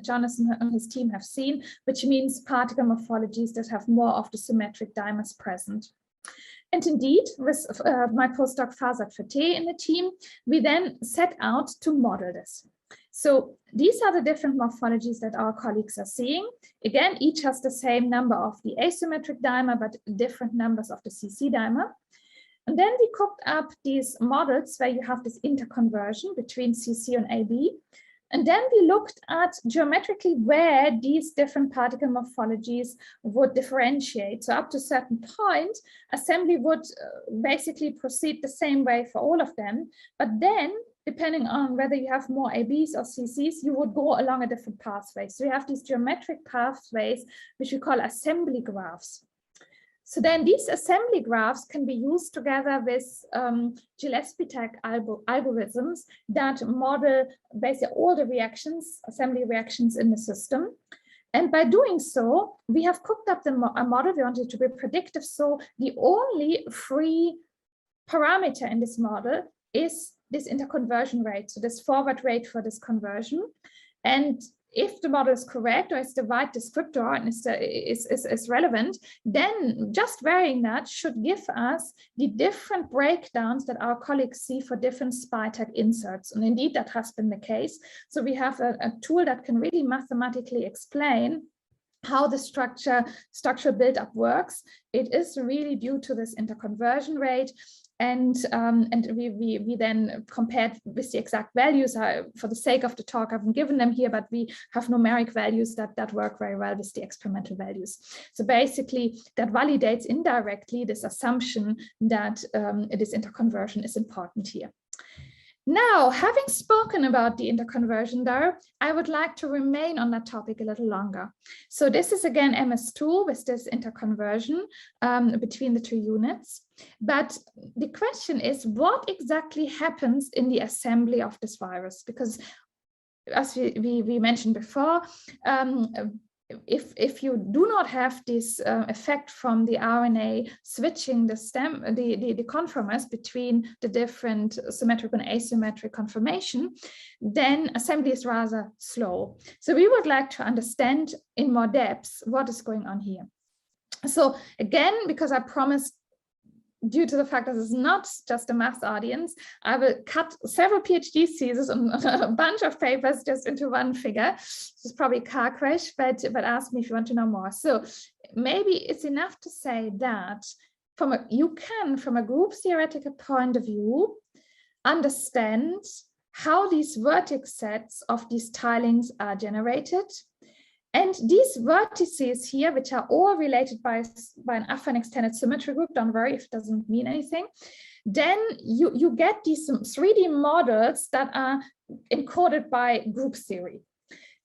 Jonathan and his team have seen, which means particle morphologies that have more of the symmetric dimers present. And indeed, with my postdoc Farzad Fateh in the team, we then set out to model this. So these are the different morphologies that our colleagues are seeing. Again, each has the same number of the asymmetric dimer, but different numbers of the CC dimer. And then we cooked up these models where you have this interconversion between CC and AB. And then we looked at geometrically where these different particle morphologies would differentiate. So up to a certain point, assembly would basically proceed the same way for all of them. But then, depending on whether you have more ABs or CCs, you would go along a different pathway. So you have these geometric pathways, which we call assembly graphs. So then these assembly graphs can be used together with Gillespie-tag algorithms that model basically all the reactions, assembly reactions in the system. And by doing so, we have cooked up a model. We wanted it to be predictive. So the only free parameter in this model is this interconversion rate, so this forward rate for this conversion. And if the model is correct, or is the right descriptor and is relevant, then just varying that should give us the different breakdowns that our colleagues see for different SPI-tag inserts. And indeed, that has been the case. So we have a tool that can really mathematically explain how the structural build-up works. It is really due to this interconversion rate. And we then compared with the exact values. For the sake of the talk, I haven't given them here, but we have numeric values that work very well with the experimental values. So basically, that validates indirectly this assumption that this interconversion is important here. Now, having spoken about the interconversion though, I would like to remain on that topic a little longer. So this is again MS2 with this interconversion between the two units. But the question is, what exactly happens in the assembly of this virus? Because as we mentioned before, if you do not have this effect from the RNA switching the conformers between the different symmetric and asymmetric conformation, then assembly is rather slow. So we would like to understand in more depth what is going on here. So again, because I promised, due to the fact that it's not just a math audience, I will cut several PhD theses and a bunch of papers just into one figure. It's probably a car crash, but ask me if you want to know more. So maybe it's enough to say that you can, from a group theoretical point of view, understand how these vertex sets of these tilings are generated. And these vertices here, which are all related by an affine extended symmetry group, don't worry if it doesn't mean anything, then you get these 3D models that are encoded by group theory.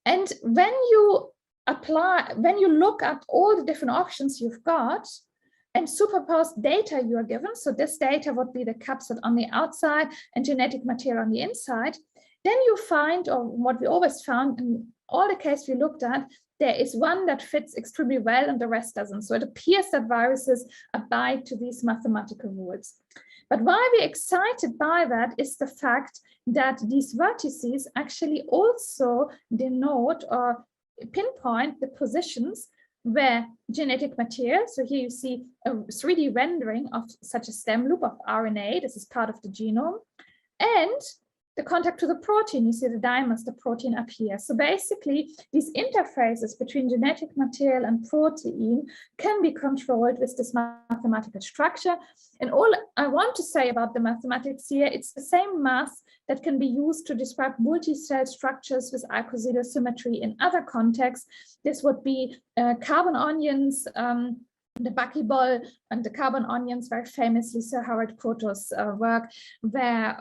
And when you look at all the different options you've got and superpose data you are given, so this data would be the capsid on the outside and genetic material on the inside, then you find, or what we always found in all the cases we looked at, there is one that fits extremely well and the rest doesn't. So it appears that viruses abide to these mathematical rules. But why we're excited by that is the fact that these vertices actually also denote or pinpoint the positions where genetic material, so here you see a 3D rendering of such a stem loop of RNA, this is part of the genome, and the contact to the protein, you see the dimers, the protein up here. So basically, these interfaces between genetic material and protein can be controlled with this mathematical structure. And all I want to say about the mathematics here, it's the same math that can be used to describe multi-cell structures with icosahedral symmetry in other contexts. This would be carbon onions, the buckyball and the carbon onions, very famously Sir Harold Kroto's work, where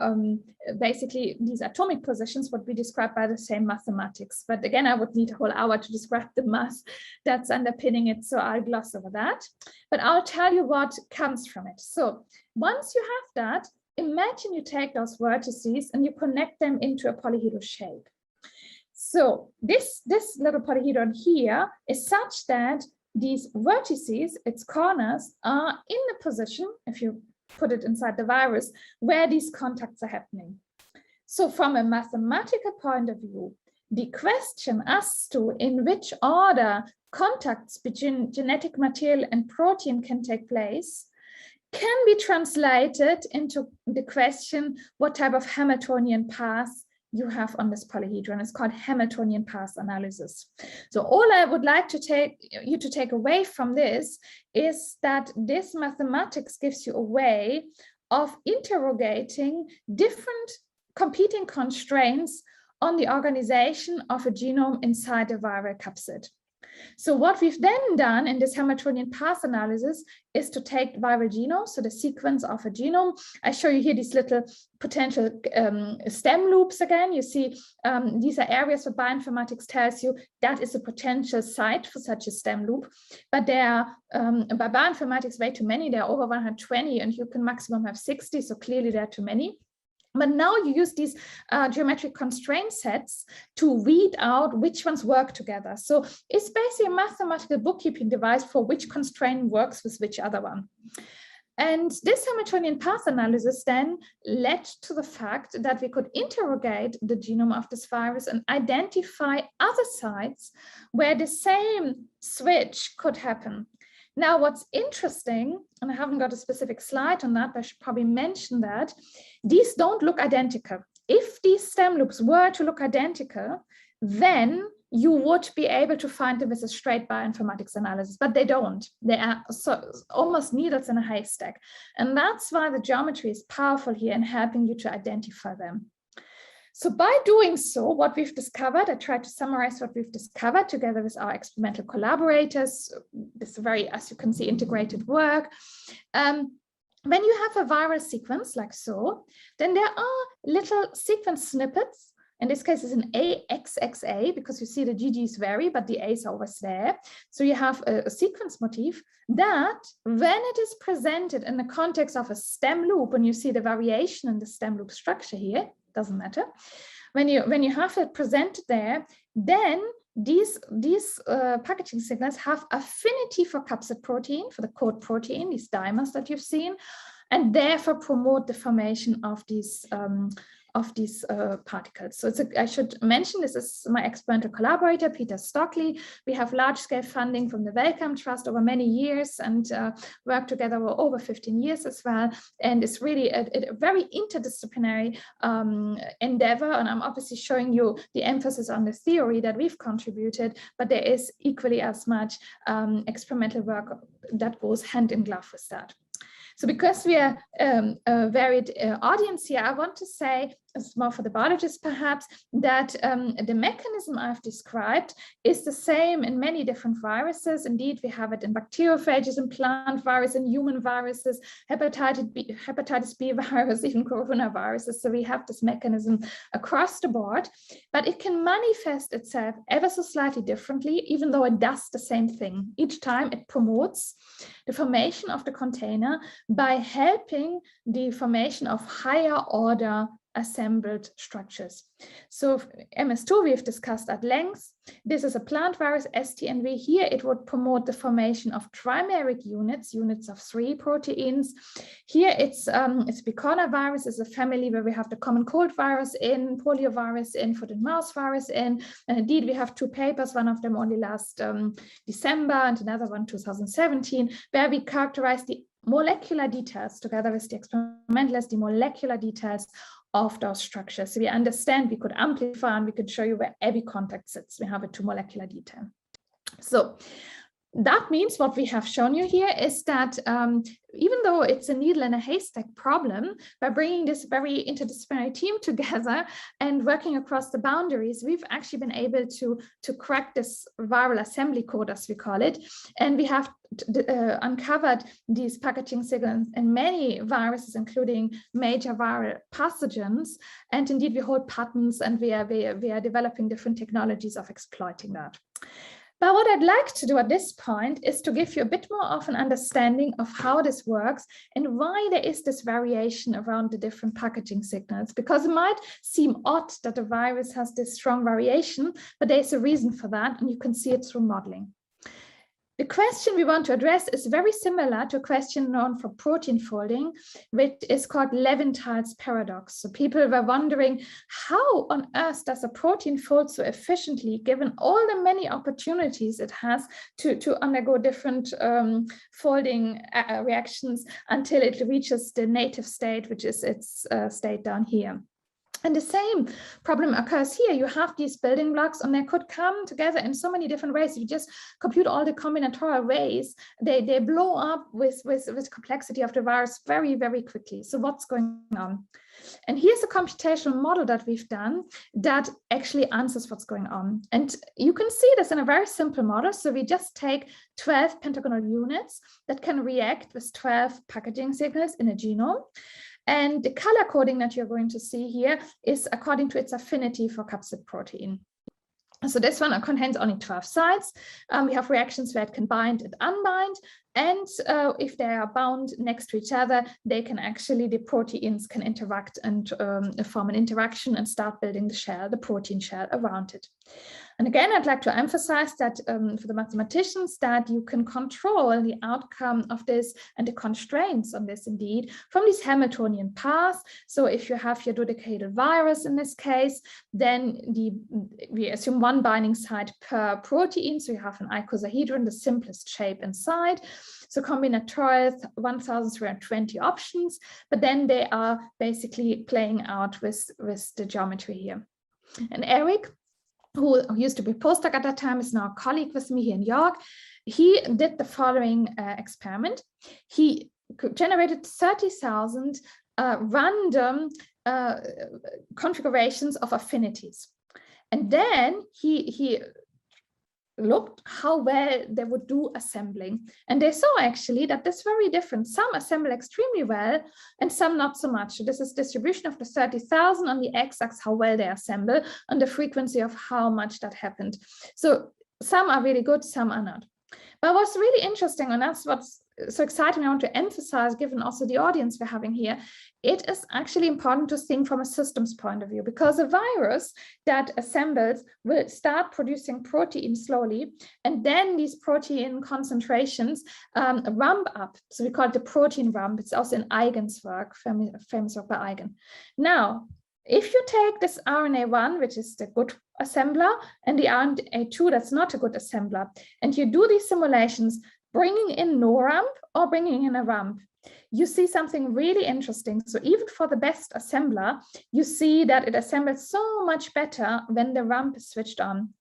basically these atomic positions would be described by the same mathematics. But again, I would need a whole hour to describe the math that's underpinning it, so I'll gloss over that. But I'll tell you what comes from it. So once you have that, imagine you take those vertices and you connect them into a polyhedral shape. So this little polyhedron here is such that these vertices, its corners, are in the position, if you put it inside the virus, where these contacts are happening. So from a mathematical point of view, the question as to in which order contacts between genetic material and protein can take place can be translated into the question what type of Hamiltonian path you have on this polyhedron. It's called Hamiltonian path analysis. So all I would like to take away from this is that this mathematics gives you a way of interrogating different competing constraints on the organization of a genome inside a viral capsid. So what we've then done in this Hamiltonian path analysis is to take viral genomes, so the sequence of a genome. I show you here these little potential stem loops again. You see these are areas where bioinformatics tells you that is a potential site for such a stem loop. But there are, by bioinformatics, way too many. There are over 120 and you can maximum have 60, so clearly there are too many. But now you use these geometric constraint sets to read out which ones work together. So it's basically a mathematical bookkeeping device for which constraint works with which other one. And this Hamiltonian path analysis then led to the fact that we could interrogate the genome of this virus and identify other sites where the same switch could happen. Now, what's interesting, and I haven't got a specific slide on that, but I should probably mention that, these don't look identical. If these stem loops were to look identical, then you would be able to find them with a straight bioinformatics analysis, but they don't. They are almost needles in a haystack. And that's why the geometry is powerful here in helping you to identify them. So by doing so, what we've discovered, I tried to summarize what we've discovered together with our experimental collaborators, this very, as you can see, integrated work. When you have a viral sequence like so, then there are little sequence snippets. In this case, it's an AXXA, because you see the GGs vary, but the A's are always there. So you have a sequence motif that, when it is presented in the context of a stem loop, and you see the variation in the stem loop structure here, doesn't matter. When you have it presented there, then these packaging signals have affinity for capsid protein, for the code protein, these dimers that you've seen, and therefore promote the formation of these particles. So I should mention, this is my experimental collaborator, Peter Stockley. We have large-scale funding from the Wellcome Trust over many years and worked together for over 15 years as well. And it's really a very interdisciplinary endeavor. And I'm obviously showing you the emphasis on the theory that we've contributed, but there is equally as much experimental work that goes hand in glove with that. So because we are a varied audience here, I want to say, it's more for the biologists perhaps, that the mechanism I've described is the same in many different viruses. Indeed, we have it in bacteriophages, in plant virus, in human viruses, hepatitis B virus, even coronaviruses. So we have this mechanism across the board, but it can manifest itself ever so slightly differently, even though it does the same thing. Each time it promotes the formation of the container by helping the formation of higher order assembled structures. So MS2 we've discussed at length. This is a plant virus, STNV. Here it would promote the formation of trimeric units of 3 proteins. Here it's Picorna virus, is a family where we have the common cold virus in, poliovirus in, foot and mouth virus in. And indeed we have 2 papers, one of them only last December and another one 2017, where we characterize the molecular details together with the experimentalists, the molecular details of those structures. So we understand, we could amplify, and we could show you where every contact sits. We have it to molecular detail. So that means what we have shown you here is that even though it's a needle in a haystack problem, by bringing this very interdisciplinary team together and working across the boundaries, we've actually been able to crack this viral assembly code, as we call it. And we have uncovered these packaging signals in many viruses, including major viral pathogens. And indeed, we hold patents, and we are developing different technologies of exploiting that. But what I'd like to do at this point is to give you a bit more of an understanding of how this works and why there is this variation around the different packaging signals, because it might seem odd that a virus has this strong variation, but there's a reason for that, and you can see it through modeling. The question we want to address is very similar to a question known for protein folding, which is called Levinthal's paradox. So people were wondering, how on earth does a protein fold so efficiently, given all the many opportunities it has to undergo different folding reactions until it reaches the native state, which is its state down here. And the same problem occurs here. You have these building blocks, and they could come together in so many different ways. If you just compute all the combinatorial ways, they blow up with complexity of the virus very, very quickly. So what's going on? And here's a computational model that we've done that actually answers what's going on. And you can see this in a very simple model. So we just take 12 pentagonal units that can react with 12 packaging signals in a genome. And the color coding that you're going to see here is according to its affinity for capsid protein. So this one contains only 12 sites. We have reactions where it can bind and unbind. And if they are bound next to each other, they can actually, the proteins can interact and form an interaction and start building the shell, the protein shell around it. And again, I'd like to emphasize that for the mathematicians, that you can control the outcome of this and the constraints on this indeed from these Hamiltonian paths. So if you have your dodecahedral virus in this case, then we assume one binding site per protein. So you have an icosahedron, the simplest shape inside. So combinatorial 1,320 options, but then they are basically playing out with the geometry here. And Eric, who used to be a postdoc at that time, is now a colleague with me here in York. He did the following experiment. He generated 30,000 random configurations of affinities. And then he looked how well they would do assembling. And they saw actually that that's very different. Some assemble extremely well and some not so much. So this is distribution of the 30,000 on the x-axis, how well they assemble, and the frequency of how much that happened. So some are really good, some are not. But what's really interesting, and that's what's so exciting, I want to emphasize, given also the audience we're having here, it is actually important to think from a systems point of view, because a virus that assembles will start producing protein slowly, and then these protein concentrations ramp up. So we call it the protein ramp. It's also in Eigen's work, famous work by Eigen. Now, if you take this RNA1, which is the good assembler, and the RNA2, that's not a good assembler, and you do these simulations, bringing in no ramp or bringing in a ramp, you see something really interesting. So even for the best assembler, you see that it assembles so much better when the ramp is switched on.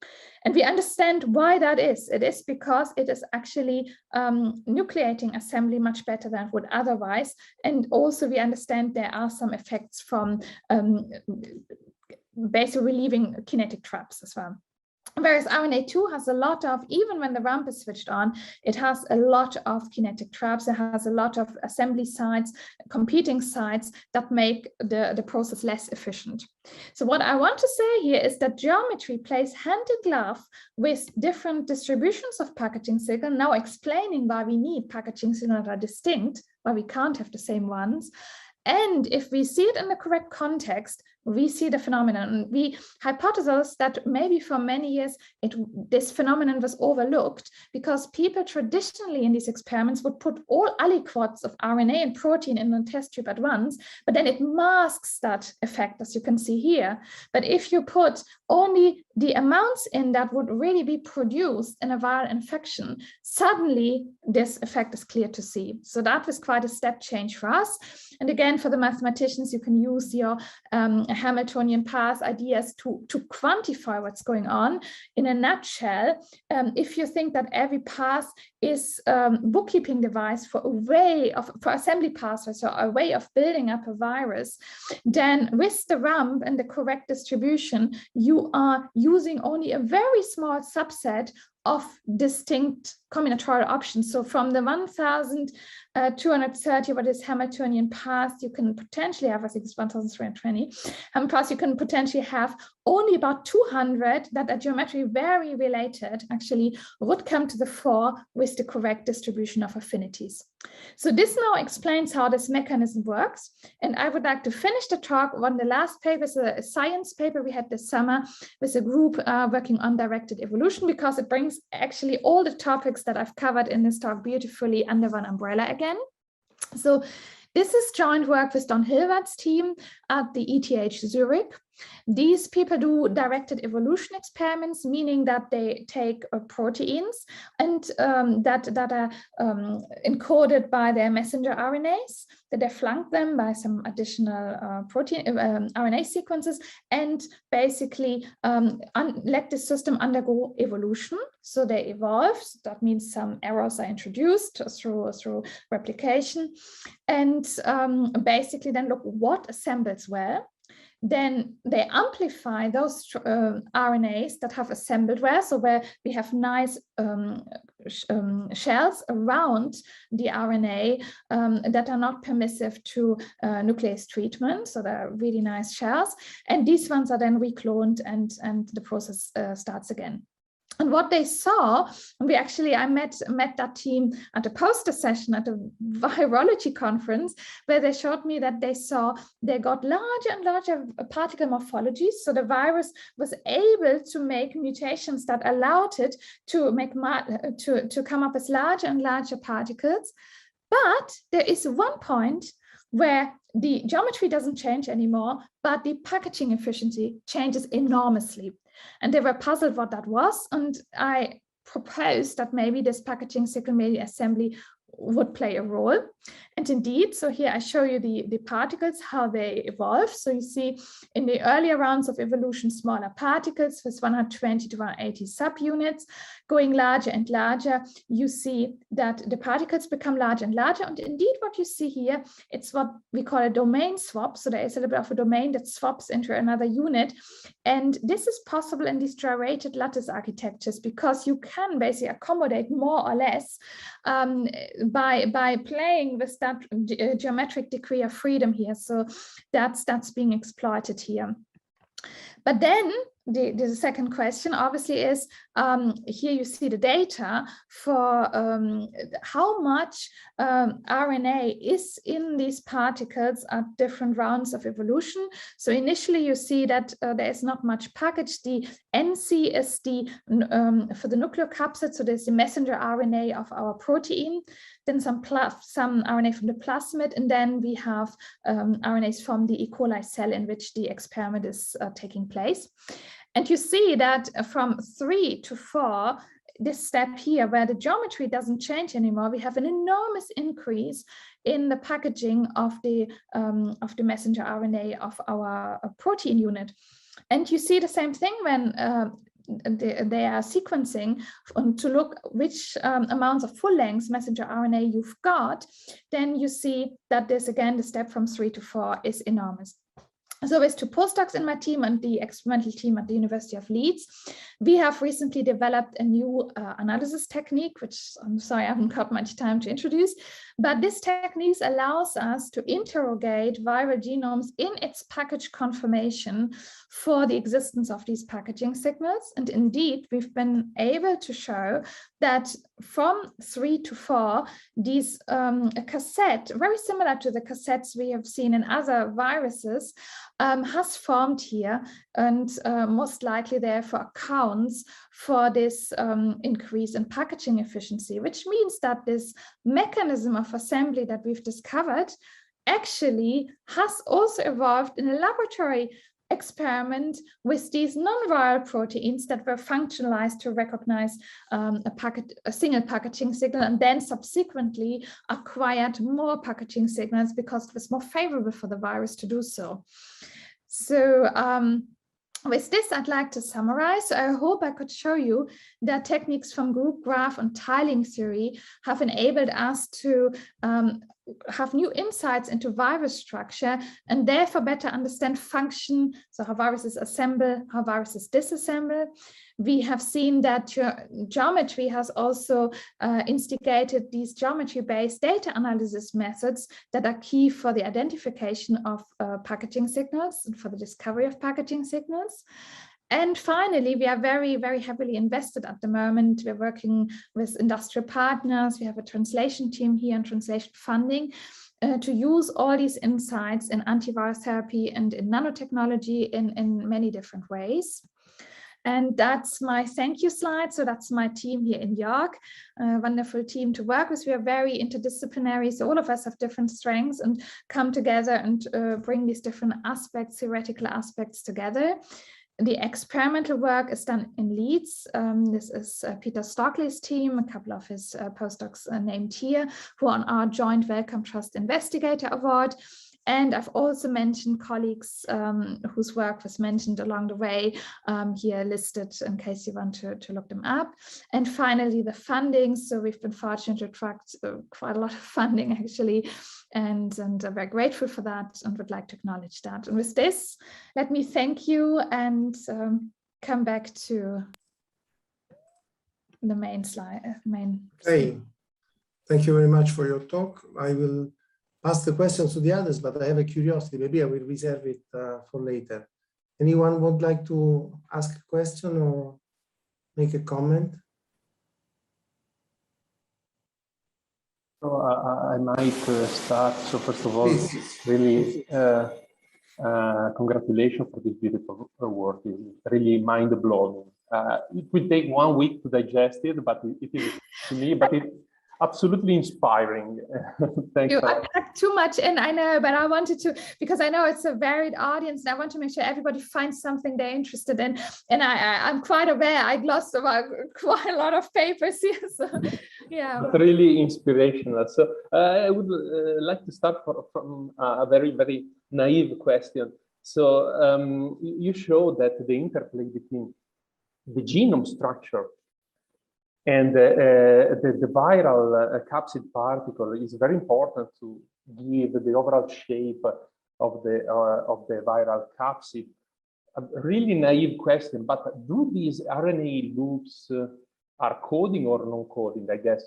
And we understand why that is. It is because it is actually nucleating assembly much better than it would otherwise. And also we understand there are some effects from basically relieving kinetic traps as well. Whereas RNA2 has a lot of, even when the ramp is switched on, it has a lot of kinetic traps. It has a lot of assembly sites, competing sites that make the process less efficient. So what I want to say here is that geometry plays hand in glove with different distributions of packaging signal, now explaining why we need packaging signals that are distinct, why we can't have the same ones. And if we see it in the correct context, we see the phenomenon. We hypothesized that maybe for many years this phenomenon was overlooked because people traditionally in these experiments would put all aliquots of RNA and protein in a test tube at once, but then it masks that effect, as you can see here. But if you put only the amounts in that would really be produced in a viral infection, suddenly this effect is clear to see. So that was quite a step change for us. And again, for the mathematicians, you can use your Hamiltonian path ideas to quantify what's going on. In a nutshell, if you think that every path is a bookkeeping device for assembly pathways, so a way of building up a virus, then with the ramp and the correct distribution, you are using only a very small subset of distinct combinatorial options. So from the 1,230, what is Hamiltonian path, you can potentially have, I think it's 1,320 paths, you can potentially have only about 200 that are geometrically very related, actually would come to the fore with the correct distribution of affinities. So this now explains how this mechanism works. And I would like to finish the talk on the last paper, a science paper we had this summer with a group working on directed evolution, because it brings actually all the topics that I've covered in this talk beautifully under one umbrella again. So this is joint work with Don Hilvert's team at the ETH Zurich. These people do directed evolution experiments, meaning that they take proteins and that are encoded by their messenger RNAs, that they flank them by some additional RNA sequences, and basically let the system undergo evolution. So they evolve. So that means some errors are introduced through replication, and basically then look what assembles well. Then they amplify those RNAs that have assembled well, so where we have nice shells around the RNA that are not permissive to nuclease treatment, so they're really nice shells, and these ones are then recloned and the process starts again. And what they saw, and I met that team at a poster session at a virology conference, where they showed me that they got larger and larger particle morphologies. So the virus was able to make mutations that allowed it to to come up as larger and larger particles. But there is one point where the geometry doesn't change anymore, but the packaging efficiency changes enormously. And they were puzzled what that was. And I proposed that maybe this packaging signal media assembly would play a role. And indeed, so here I show you the particles, how they evolve. So you see in the earlier rounds of evolution, smaller particles with 120 to 180 subunits going larger and larger. You see that the particles become larger and larger. And indeed, what you see here, it's what we call a domain swap. So there is a little bit of a domain that swaps into another unit. And this is possible in these gyrated lattice architectures because you can basically accommodate more or less by playing with that geometric degree of freedom here. So that's being exploited here. But then the second question obviously is, here you see the data for how much RNA is in these particles at different rounds of evolution. So initially you see that there is not much package. The NC is for the nucleocapsid, so there's the messenger RNA of our protein, then some RNA from the plasmid, and then we have RNAs from the E. coli cell in which the experiment is taking place. And you see that from 3 to 4, this step here where the geometry doesn't change anymore, we have an enormous increase in the packaging of the messenger RNA of our protein unit. And you see the same thing when they are sequencing to look which amounts of full-length messenger RNA you've got. Then you see that this, again, the step from 3 to 4 is enormous. So with 2 postdocs in my team and the experimental team at the University of Leeds, we have recently developed a new analysis technique, which I'm sorry I haven't got much time to introduce, but this technique allows us to interrogate viral genomes in its package conformation for the existence of these packaging signals. And indeed, we've been able to show that from 3 to 4, these cassette, very similar to the cassettes we have seen in other viruses, has formed here, and most likely therefore accounts for this increase in packaging efficiency, which means that this mechanism of assembly that we've discovered actually has also evolved in a laboratory experiment with these non-viral proteins that were functionalized to recognize a single packaging signal, and then subsequently acquired more packaging signals because it was more favorable for the virus to do so. So with this, I'd like to summarize. I hope I could show you that techniques from group graph and tiling theory have enabled us to have new insights into virus structure and therefore better understand function, so how viruses assemble, how viruses disassemble. We have seen that geometry has also instigated these geometry-based data analysis methods that are key for the identification of packaging signals and for the discovery of packaging signals. And finally, we are very, very heavily invested at the moment. We're working with industrial partners. We have a translation team here and translation funding to use all these insights in antivirus therapy and in nanotechnology in many different ways. And that's my thank you slide. So that's my team here in York, a wonderful team to work with. We are very interdisciplinary. So all of us have different strengths and come together and bring these different aspects, theoretical aspects together. The experimental work is done in Leeds. This is Peter Stockley's team, a couple of his postdocs named here, who are on our joint Wellcome Trust Investigator Award. And I've also mentioned colleagues whose work was mentioned along the way, here listed in case you want to look them up. And finally, the funding. So we've been fortunate to attract quite a lot of funding, actually, and I'm very grateful for that and would like to acknowledge that. And with this, let me thank you and come back to the main slide. Okay, thank you very much for your talk. I will ask the questions to the others, but I have a curiosity. Maybe I will reserve it for later. Anyone would like to ask a question or make a comment? So I might start. So first of all, Please. really congratulations for this beautiful work. It's really mind-blowing. It will take 1 week to digest it, but it is to me, but it's absolutely inspiring. Thanks. You unpacked too much in, I know, but I wanted to, because I know it's a varied audience, and I want to make sure everybody finds something they're interested in. And I'm quite aware I glossed about quite a lot of papers here. So, yeah. But really inspirational. So I would like to start from a very, very naive question. So you show that the interplay between the genome structure and the viral capsid particle is very important to give the overall shape of the viral capsid. A really naive question, but do these RNA loops are coding or non-coding, I guess?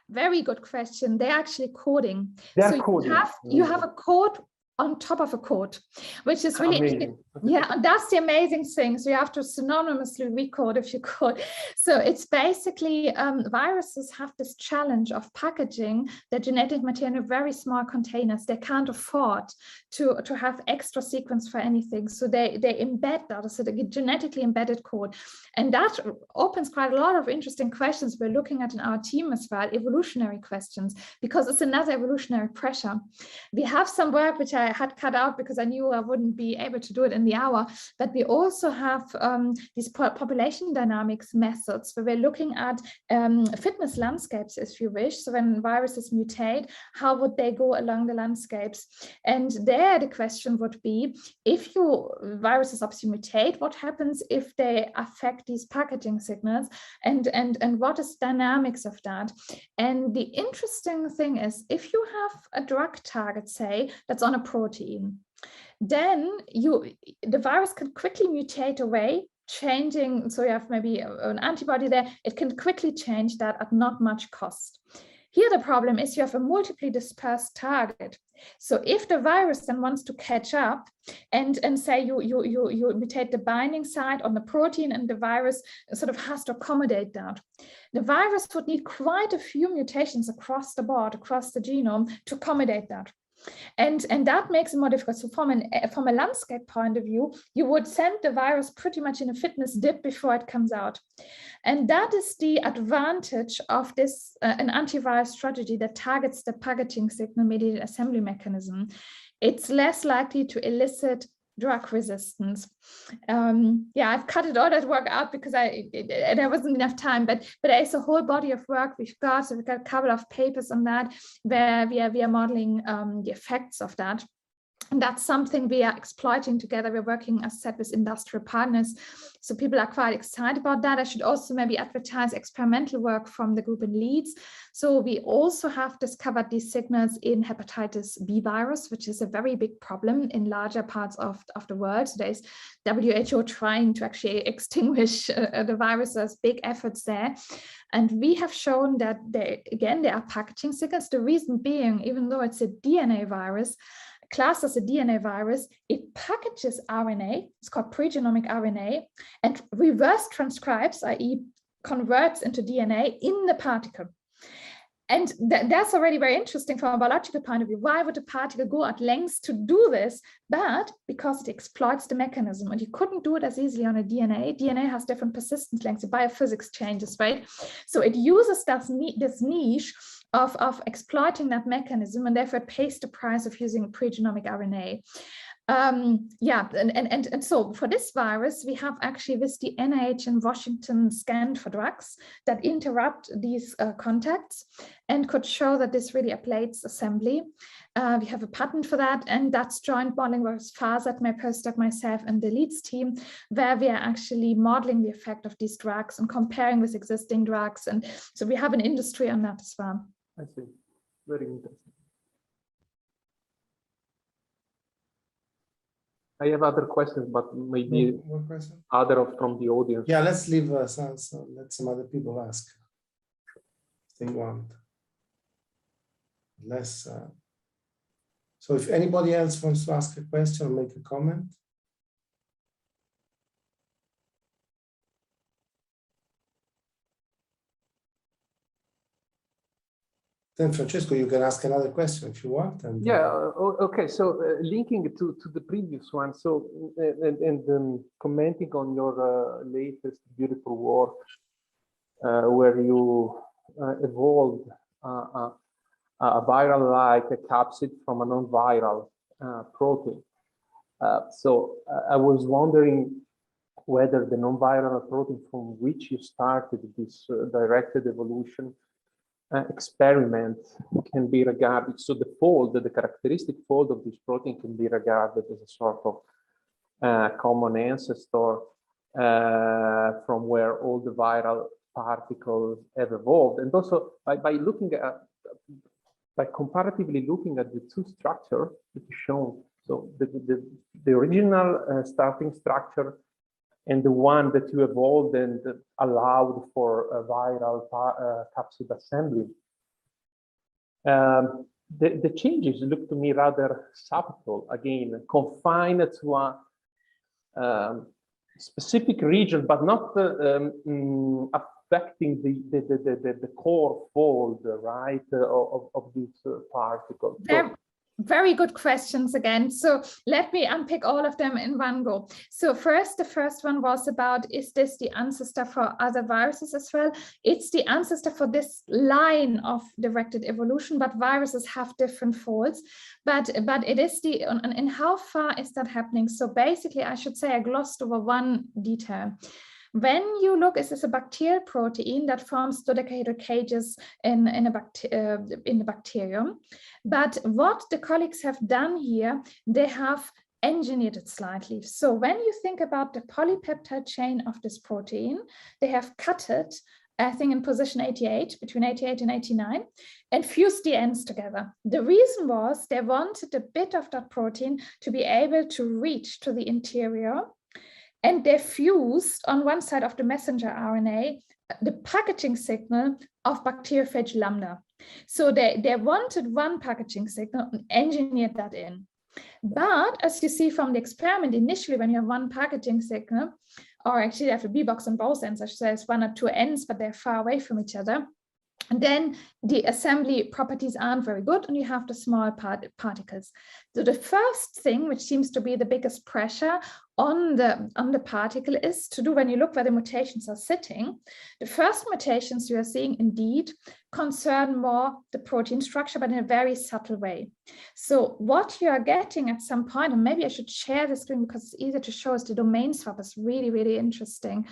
Very good question. They're actually coding. They're coding. You have a code on top of a code, which is really interesting. Yeah, and that's the amazing thing. So you have to synonymously recode if you could. So it's basically viruses have this challenge of packaging their genetic material in very small containers. They can't afford to have extra sequence for anything. So they embed that, so they get genetically embedded code. And that opens quite a lot of interesting questions we're looking at in our team as well, evolutionary questions, because it's another evolutionary pressure. We have some work which I had cut out because I knew I wouldn't be able to do it in the hour, but we also have these population dynamics methods where we're looking at fitness landscapes, if you wish. So when viruses mutate, how would they go along the landscapes? And there the question would be, if viruses obviously mutate, what happens if they affect these packaging signals, and what is dynamics of that? And the interesting thing is, if you have a drug target, say, that's on a protein, then the virus can quickly mutate away, changing. So you have maybe an antibody there, it can quickly change that at not much cost. Here the problem is you have a multiply dispersed target. So if the virus then wants to catch up and say you mutate the binding site on the protein, and the virus sort of has to accommodate that, the virus would need quite a few mutations across the board, across the genome, to accommodate that. And that makes it more difficult. So from a landscape point of view, you would send the virus pretty much in a fitness dip before it comes out. And that is the advantage of this, an antiviral strategy that targets the packaging signal mediated assembly mechanism. It's less likely to elicit drug resistance. Yeah, I've cut all that work out because there wasn't enough time, but there's a whole body of work we've got. So we've got a couple of papers on that where we are modeling the effects of that. And that's something we are exploiting together. We're working, as said, with industrial partners. So people are quite excited about that. I should also maybe advertise experimental work from the group in Leeds. So we also have discovered these signals in hepatitis B virus, which is a very big problem in larger parts of the world. So there's WHO trying to actually extinguish the virus. There's big efforts there. And we have shown that, there are packaging signals. The reason being, even though it's a DNA virus, classed as a DNA virus, it packages RNA, it's called pregenomic RNA, and reverse transcribes, i.e. converts into DNA in the particle. And that's already very interesting from a biological point of view. Why would a particle go at lengths to do this? But because it exploits the mechanism, and you couldn't do it as easily on a DNA. DNA has different persistence lengths, the biophysics changes, right? So it uses this niche of exploiting that mechanism, and therefore it pays the price of using pregenomic RNA. And so for this virus, we have actually with the NIH in Washington scanned for drugs that interrupt these contacts and could show that this really ablates assembly. We have a patent for that, and that's joint modeling with Farzad, my postdoc, myself, and the Leeds team, where we are actually modeling the effect of these drugs and comparing with existing drugs. And so we have an industry on that as well. I see. Very interesting. I have other questions, but maybe other from the audience. Yeah, let's leave some, let some other people ask if they want. So if anybody else wants to ask a question or make a comment. Then Francesco, you can ask another question if you want. And yeah, okay. So linking to the previous one, so and commenting on your latest beautiful work, where you evolved a viral-like capsid from a non-viral protein. So I was wondering whether the non-viral protein from which you started this directed evolution experiment can be regarded, so the fold, the characteristic fold of this protein can be regarded as a sort of common ancestor from where all the viral particles have evolved. And also by looking at, by comparatively looking at the two structures that is shown, so the original starting structure and the one that you evolved and allowed for a viral capsid assembly. The changes look to me rather subtle, again, confined to a specific region, but not affecting the core fold, right, of this particle. Very good questions again. So let me unpick all of them in one go. So first, the first one was about, is this the ancestor for other viruses as well? It's the ancestor for this line of directed evolution, but viruses have different folds. But it is the, and how far is that happening? So basically, I should say I glossed over one detail. When you look, is this a bacterial protein that forms dodecahedral cages in the bacterium? But what the colleagues have done here, they have engineered it slightly. So when you think about the polypeptide chain of this protein, they have cut it, I think in position 88, between 88 and 89, and fused the ends together. The reason was they wanted a bit of that protein to be able to reach to the interior. And they fused on one side of the messenger RNA the packaging signal of bacteriophage lambda. So they wanted one packaging signal and engineered that in. But as you see from the experiment, initially when you have one packaging signal, or actually they have a B box on both ends, I should say it's one or two ends, but they're far away from each other. And then the assembly properties aren't very good, and you have the small particles. So the first thing, which seems to be the biggest pressure on the particle, is to do when you look where the mutations are sitting. The first mutations you are seeing indeed concern more the protein structure, but in a very subtle way. So what you are getting at some point, and maybe I should share the screen because it's easier to show us, the domain swap is really, really interesting.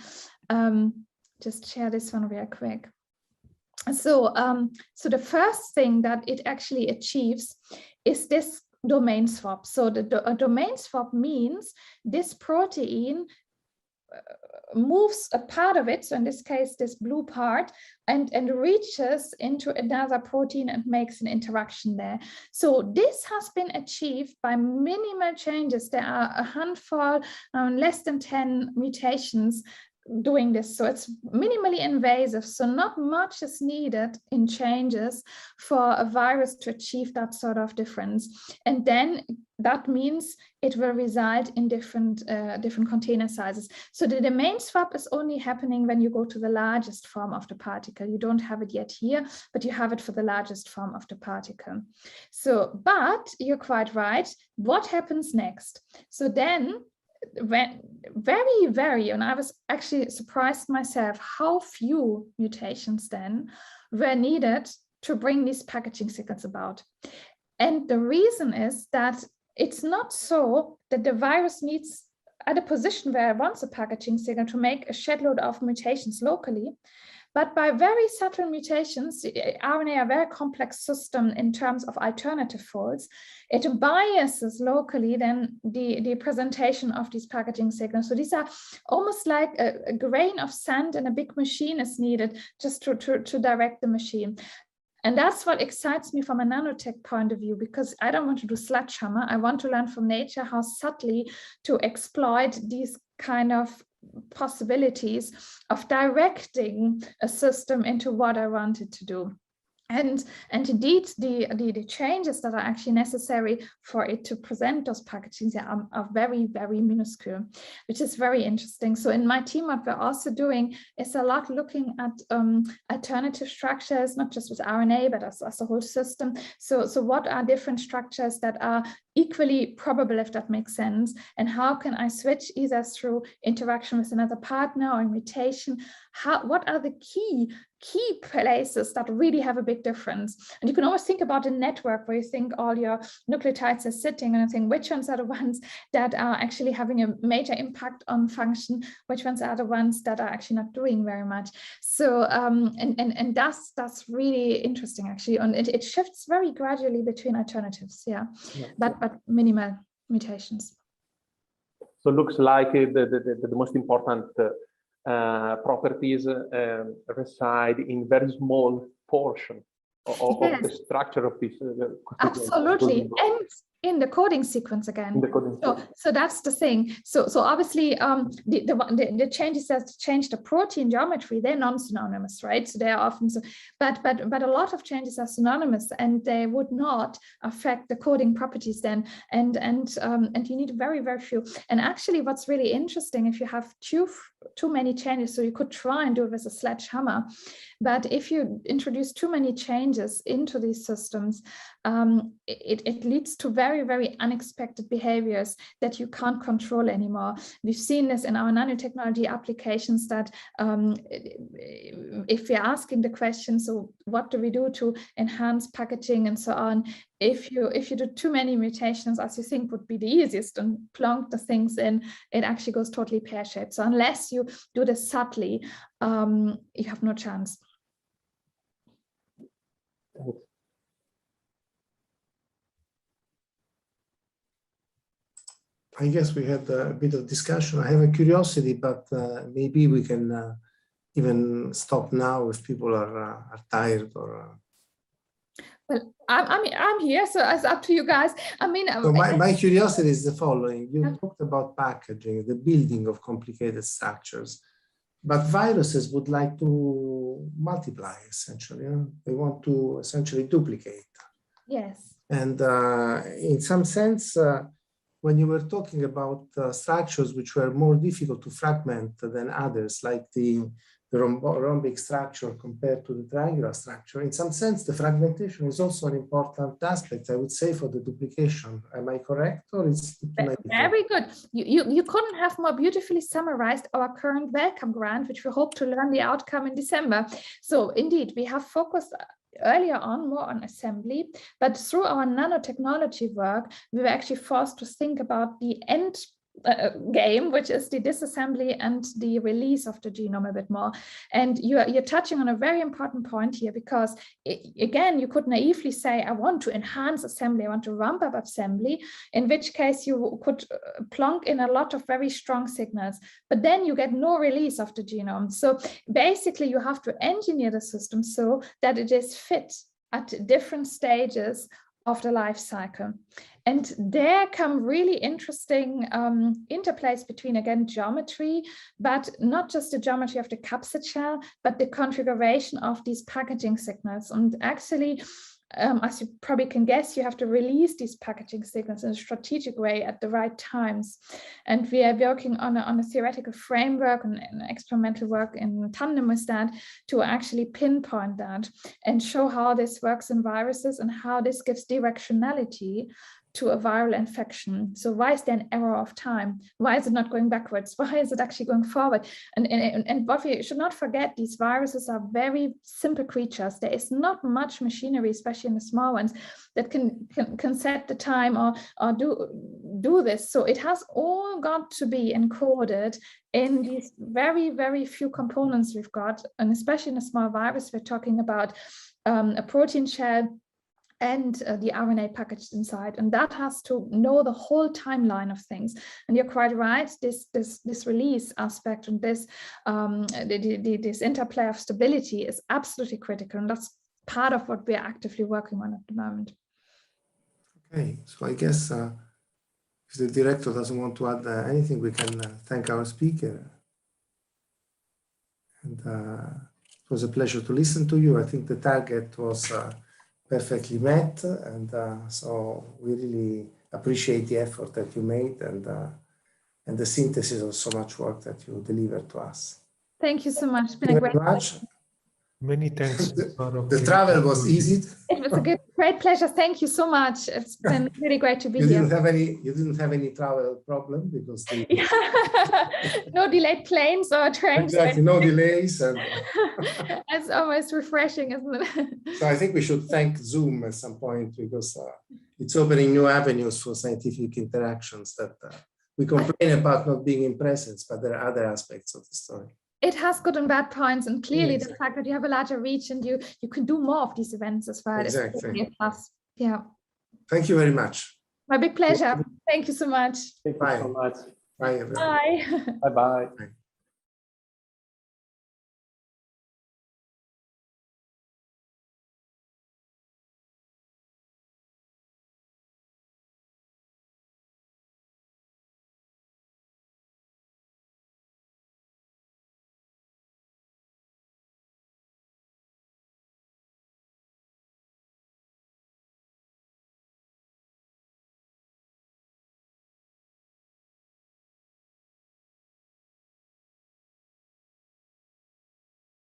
Just share this one real quick. So, so the first thing that it actually achieves is this domain swap. So the domain swap means this protein moves a part of it, so in this case, this blue part, and reaches into another protein and makes an interaction there. So this has been achieved by minimal changes. There are a handful, less than 10 mutations doing this. So it's minimally invasive. So not much is needed in changes for a virus to achieve that sort of difference. And then that means it will result in different container sizes. So the domain swap is only happening when you go to the largest form of the particle. You don't have it yet here, but you have it for the largest form of the particle. So, but you're quite right. What happens next? So then when very, and I was actually surprised myself how few mutations then were needed to bring these packaging signals about. And the reason is that it's not so that the virus needs at a position where it wants a packaging signal to make a shed load of mutations locally. But by very subtle mutations, RNA a very complex system in terms of alternative folds, it biases locally then the presentation of these packaging signals. So these are almost like a grain of sand in a big machine is needed just to direct the machine. And that's what excites me from a nanotech point of view, because I don't want to do sledgehammer. I want to learn from nature how subtly to exploit these kind of possibilities of directing a system into what I wanted to do. And indeed, the changes that are actually necessary for it to present those packagings are very, very minuscule, which is very interesting. So in my team, what we're also doing is a lot looking at alternative structures, not just with RNA, but as a whole system. So what are different structures that are equally probable, if that makes sense, and how can I switch either through interaction with another partner or mutation? What are the key places that really have a big difference? And you can always think about a network where you think all your nucleotides are sitting, and I think which ones are the ones that are actually having a major impact on function, which ones are the ones that are actually not doing very much. So and that's really interesting actually, and it shifts very gradually between alternatives, but minimal mutations. So it looks like the most important properties reside in very small portion of the structure of this. Absolutely, and in the coding sequence again. So that's the thing. So obviously the changes that change the protein geometry, they're non-synonymous, right? So they are often so, but a lot of changes are synonymous, and they would not affect the coding properties then. And you need very, very few. And actually, what's really interesting, if you have too many changes, so you could try and do it with a sledgehammer, but if you introduce too many changes into these systems, it leads to very, very unexpected behaviors that you can't control anymore. We've seen this in our nanotechnology applications that if we're asking the question, so what do we do to enhance packaging and so on, if you do too many mutations as you think would be the easiest and plonk the things in, it actually goes totally pear-shaped. So unless you do this subtly, you have no chance. I guess we had a bit of discussion. I have a curiosity, but maybe we can even stop now if people are tired or. Well, I'm here, so it's up to you guys. I mean, so my curiosity is the following: you talked about packaging, the building of complicated structures, but viruses would like to multiply essentially. They want to essentially duplicate. Yes. And in some sense. When you were talking about structures which were more difficult to fragment than others, like the rhombic structure compared to the triangular structure, in some sense, the fragmentation is also an important aspect, I would say, for the duplication. Am I correct? Or is it very good. You couldn't have more beautifully summarized our current welcome grant, which we hope to learn the outcome in December. So indeed, we have focused earlier on more on assembly, but through our nanotechnology work, we were actually forced to think about the end game, which is the disassembly and the release of the genome a bit more. And you're touching on a very important point here, because again, you could naively say, I want to enhance assembly, I want to ramp up assembly, in which case you could plonk in a lot of very strong signals, but then you get no release of the genome. So basically you have to engineer the system so that it is fit at different stages of the life cycle. And there come really interesting interplays between, again, geometry, but not just the geometry of the capsid shell, but the configuration of these packaging signals. And actually, as you probably can guess, you have to release these packaging signals in a strategic way at the right times. And we are working on a theoretical framework and experimental work in tandem with that to actually pinpoint that and show how this works in viruses and how this gives directionality to a viral infection. So why is there an error of time? Why is it not going backwards? Why is it actually going forward? And what we should not forget, these viruses are very simple creatures. There is not much machinery, especially in the small ones, that can set the time or do this. So it has all got to be encoded in these very, very few components we've got. And especially in a small virus, we're talking about a protein shell and the RNA packaged inside, and that has to know the whole timeline of things. And you're quite right. This release aspect and this this interplay of stability is absolutely critical, and that's part of what we're actively working on at the moment. Okay, so I guess if the director doesn't want to add anything, we can thank our speaker. And It was a pleasure to listen to you. I think the target was perfectly met, and so we really appreciate the effort that you made and the synthesis of so much work that you delivered to us. Thank you so much. It's been Thank a you great very much. Many thanks. The travel was easy. It was a great pleasure. Thank you so much. It's been really great to be You here. didn't have any travel problem because no delayed planes or trains. Exactly, no delays. And it's always refreshing, isn't it? so I think we should thank Zoom at some point because it's opening new avenues for scientific interactions that we complain about not being in presence, but there are other aspects of the story. It has good and bad points, and clearly the fact that you have a larger reach and you can do more of these events as well is really a plus. Yeah. Thank you very much. My big pleasure. Thank you so much. Thank you so much. Bye, everyone. Bye. Bye-bye. Bye.